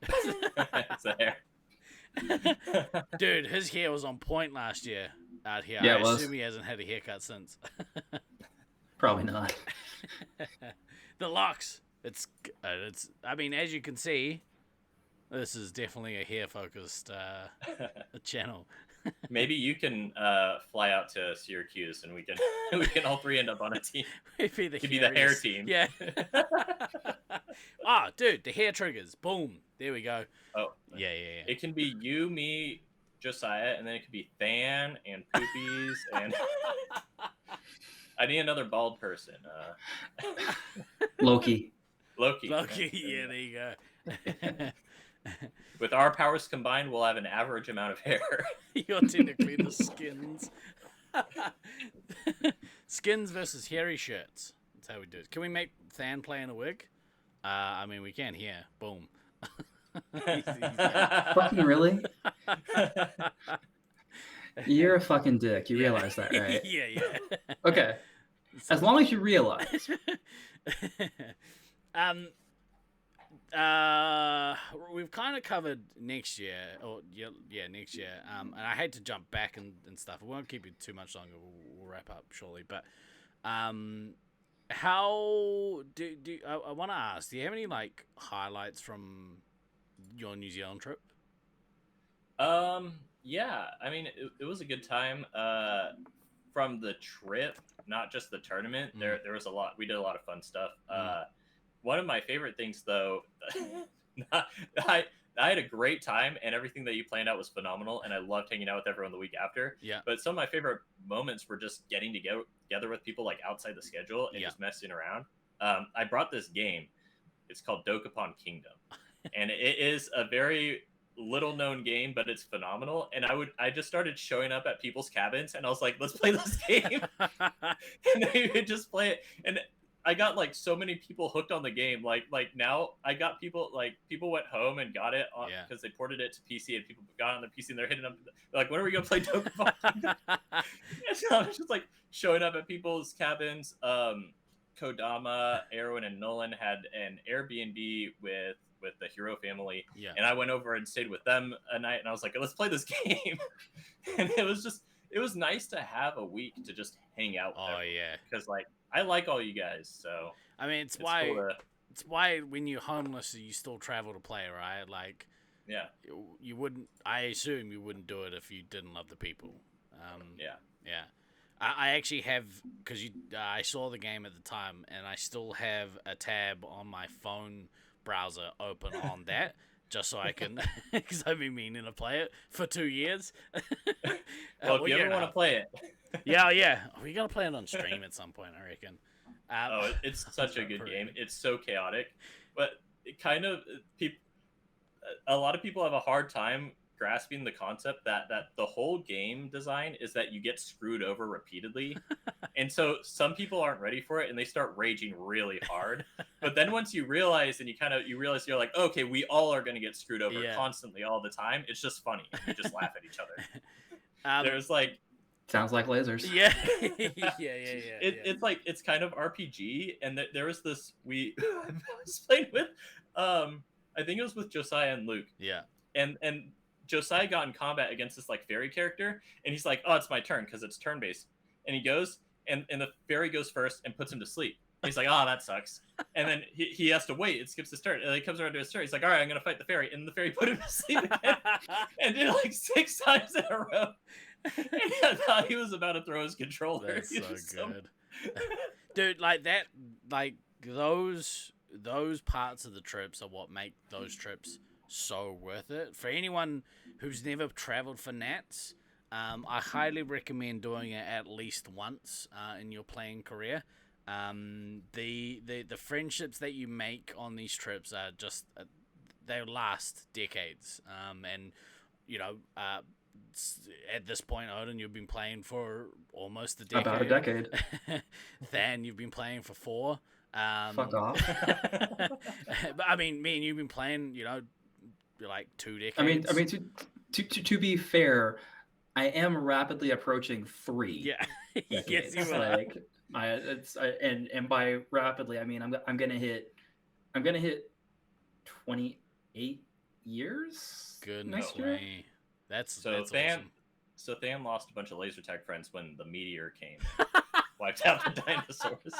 It's the hair. Dude, his hair was on point last year out here. Yeah, I it was. assume he hasn't had a haircut since. Probably not. The locks. It's. I mean, as you can see, this is definitely a hair-focused channel. Maybe you can fly out to Syracuse, and we can all three end up on a team. Maybe the Could be the hair team. Yeah. Ah, dude, the hair triggers. Boom. There we go. Oh. Yeah. It can be you, me, Josiah, and then it could be Than and Poopies and. I need another bald person. Loki. Loki. Yeah, there you go. With our powers combined, we'll have an average amount of hair. You're technically the skins. Skins versus hairy shirts. That's how we do it. Can we make Than play in a wig? I mean, we can here. Boom. Fucking really? You're a fucking dick. You realize that, right? Yeah. Okay. As long as you realize. We've kind of covered next year, next year. And I hate to jump back and stuff. We won't keep you too much longer. We'll wrap up shortly. But how do I want to ask? Do you have any like highlights from your New Zealand trip? Yeah. I mean, it was a good time. From the trip, not just the tournament. There was a lot. We did a lot of fun stuff. One of my favorite things, though, I had a great time, and everything that you planned out was phenomenal, and I loved hanging out with everyone the week after. Yeah. But some of my favorite moments were just getting together with people like outside the schedule and just messing around. I brought this game. It's called Dokapon Kingdom, and it is a very little known game, but it's phenomenal. And I just started showing up at people's cabins, and I was like, let's play this game. And they would just play it, and I got like so many people hooked on the game. Like now I got people went home and got it because they ported it to PC, and people got on their PC and they're hitting up. They're like, when are we gonna play Dokapon? So I was just like showing up at people's cabins. Kodama, Erwin, and Nolan had an Airbnb with the Hero family, and I went over and stayed with them a night, and I was like, let's play this game. And it was nice to have a week to just hang out with everyone, because like I like all you guys, so I mean it's why when you're homeless you still travel to play, right? Like you wouldn't, I assume you wouldn't do it if you didn't love the people. I actually have, because I saw the game at the time, and I still have a tab on my phone browser open on that, just so I can, because I've been meaning to play it for 2 years. Well, if you ever want to play it. Yeah. We got to play it on stream at some point, I reckon. It's such a good game. It's so chaotic, but it kind of, a lot of people have a hard time grasping the concept that the whole game design is that you get screwed over repeatedly. And so some people aren't ready for it and they start raging really hard. But then once you realize, and you realize you're like, okay, we all are going to get screwed over constantly all the time. It's just funny. You just laugh at each other. There's like, sounds like lasers. Yeah. It's kind of RPG. And there was this, I was playing with, I think it was with Josiah and Luke. Yeah. And Josiah got in combat against this like fairy character, and he's like, "Oh, it's my turn," because it's turn based. And he goes, and the fairy goes first and puts him to sleep. He's like, "Oh, that sucks." And then he has to wait. It skips his turn, and then he comes around to his turn. He's like, "All right, I'm gonna fight the fairy," and the fairy put him to sleep again, and did it like 6 times in a row. And I thought he was about to throw his controller. That's so good, dude. Like that, like those parts of the trips are what make those trips so worth it. For anyone who's never traveled for Nats, I highly recommend doing it at least once in your playing career. The friendships that you make on these trips are just they last decades. And you know, at this point, Odin, you've been playing for almost a decade. About a decade. Than you've been playing for 4. Fuck off. But I mean, me and you've been playing, you know, like 2 decades. I mean, to be fair, I am rapidly approaching 3. Yeah. Yes, you are. like and by rapidly, I mean I'm gonna hit 28 years. Goodness next year. me, that's Tham. awesome. So Tham lost a bunch of laser tag friends when the meteor came, wiped out the dinosaurs.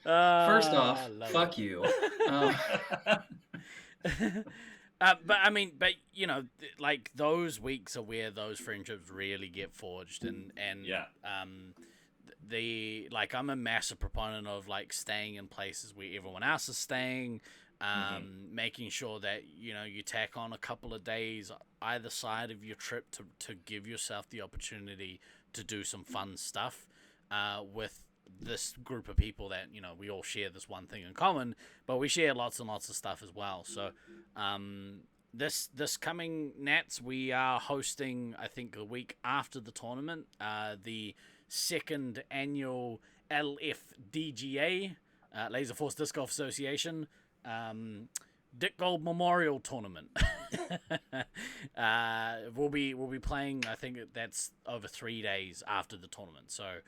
First off, fuck you. But I mean, you know, like those weeks are where those friendships really get forged, and yeah. I'm a massive proponent of like staying in places where everyone else is staying, making sure that, you know, you tack on a couple of days either side of your trip to give yourself the opportunity to do some fun stuff with this group of people that, you know, we all share this one thing in common, but we share lots and lots of stuff as well. So this coming Nats, we are hosting, I think, a week after the tournament, the 2nd annual LFDGA, Laserforce Disc Golf Association, Dick Gold Memorial Tournament. We'll be playing, I think that's over 3 days after the tournament. So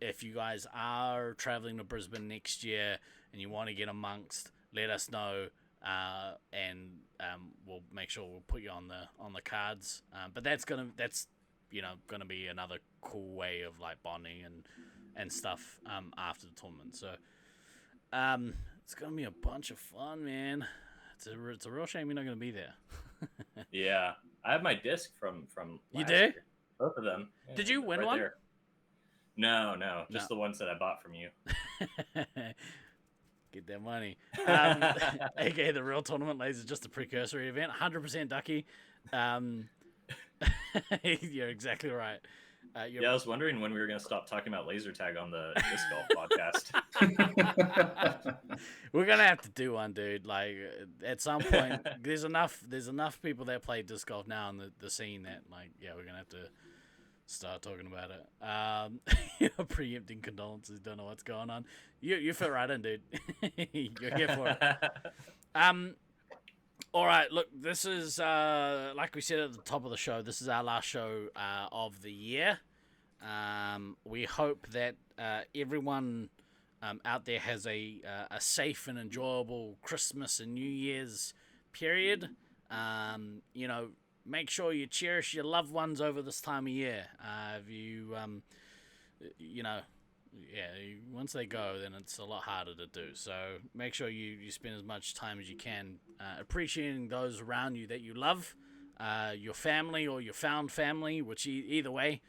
if you guys are traveling to Brisbane next year and you want to get amongst, let us know, and we'll make sure we'll put you on the cards. But that's gonna be another cool way of like bonding and stuff after the tournament. So it's gonna be a bunch of fun, man. It's a real shame you're not gonna be there. Yeah, I have my disc from You last do? year. Both of them. Did you win right one? there. No, just the ones that I bought from you. Get that money. AKA the real tournament laser, just a precursory event. 100% ducky. You're exactly right. Yeah, I was wondering when we were going to stop talking about laser tag on the disc golf podcast. We're gonna have to do one, dude. Like at some point, there's enough people that play disc golf now in the scene that, like, yeah, we're gonna have to start talking about it. Preempting condolences. Don't know what's going on. You fit right in, dude. You're here for it. All right, look, this is, like we said at the top of the show, this is our last show of the year. We hope that everyone out there has a safe and enjoyable Christmas and New Year's period. You know, make sure you cherish your loved ones over this time of year. If you, you know, once they go, then it's a lot harder to do. So make sure you spend as much time as you can appreciating those around you that you love, your family or your found family, which either way.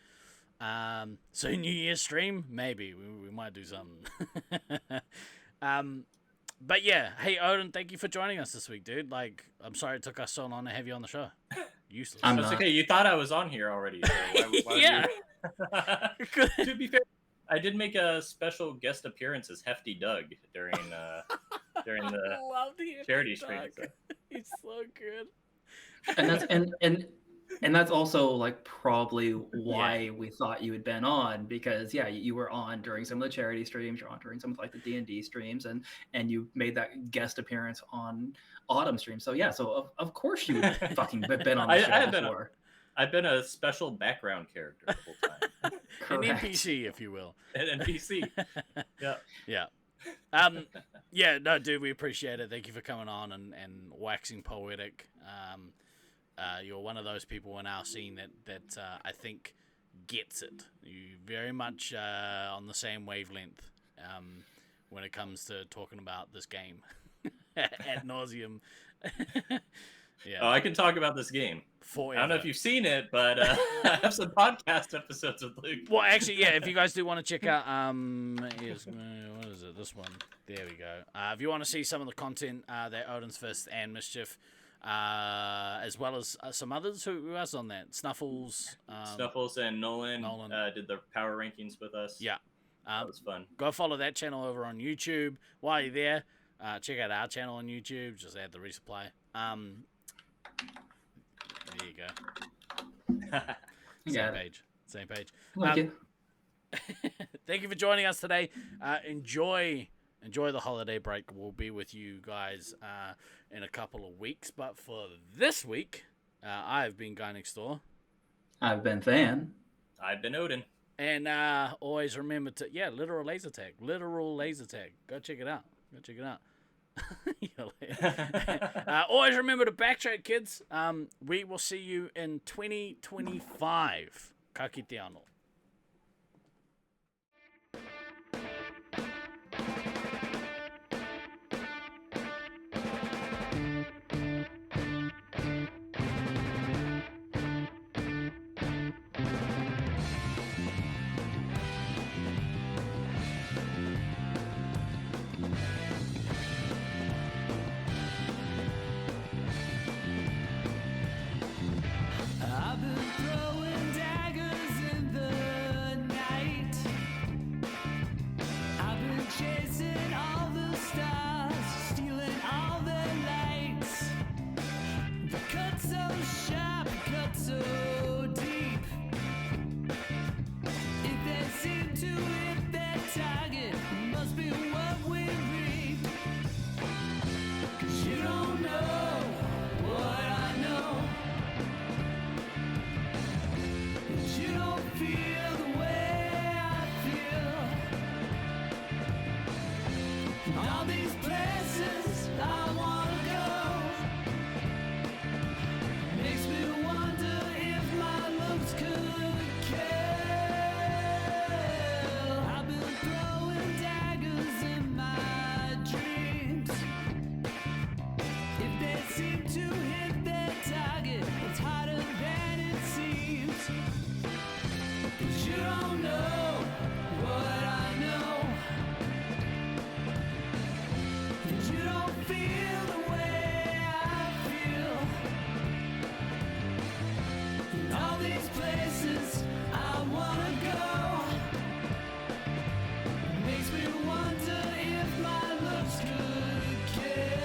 So New Year's stream, maybe we might do something. But yeah, hey Odin, thank you for joining us this week, dude. Like, I'm sorry it took us so long to have you on the show. Useless. That's okay. You thought I was on here already. So why Yeah. To be fair, I did make a special guest appearance as Hefty Doug during the I love the charity stream. So. He's so good. And that's also like probably why we thought you had been on, because you were on during some of the charity streams, you're on during some of like the D&D streams, and you made that guest appearance on Autumn stream. So of course you fucking been on the show before. I've been a special background character the whole time. An NPC, if you will. An NPC. Yeah. Yeah. No, dude, we appreciate it. Thank you for coming on and waxing poetic. You're one of those people in our scene that I think gets it. You very much on the same wavelength when it comes to talking about this game ad nauseum. Yeah. Oh, I can talk about this game. Forever. I don't know if you've seen it, but I have some podcast episodes with Luke. Well, actually, yeah, if you guys do want to check out, what is it? This one. There we go. If you want to see some of the content that Odin's Fist and Mischief, as well as some others, who else on that? Snuffles. Snuffles and Nolan did the power rankings with us. Yeah. That was fun. Go follow that channel over on YouTube. While you're there, check out our channel on YouTube. Just add the resupply. There you go. Same page. Thank you. Thank you for joining us today. Enjoy the holiday break. We'll be with you guys in a couple of weeks. But for this week, I've been Guy Next Door. I've been Than. I've been Odin. And always remember to, literal laser tag. Go check it out. Always remember to backtrack, kids. We will see you in 2025. Ka kite anō. I've been throwing daggers in the night. I've been chasing all the stars, stealing all their lights. The cut so sharp, cut so deep. If they seem to hit their target, must be what we reap. 'Cause you don't know what I know. You don't feel the way I feel. All these places I wanna go. Makes me wonder if my looks could kill. I've been throwing daggers in my dreams. If they seem to hit their target, it's harder than it seems. 'Cause you don't know what I know. 'Cause you don't feel the way I feel. In all these places I wanna go. Makes me wonder if my looks could kill.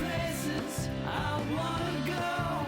places I wanna go.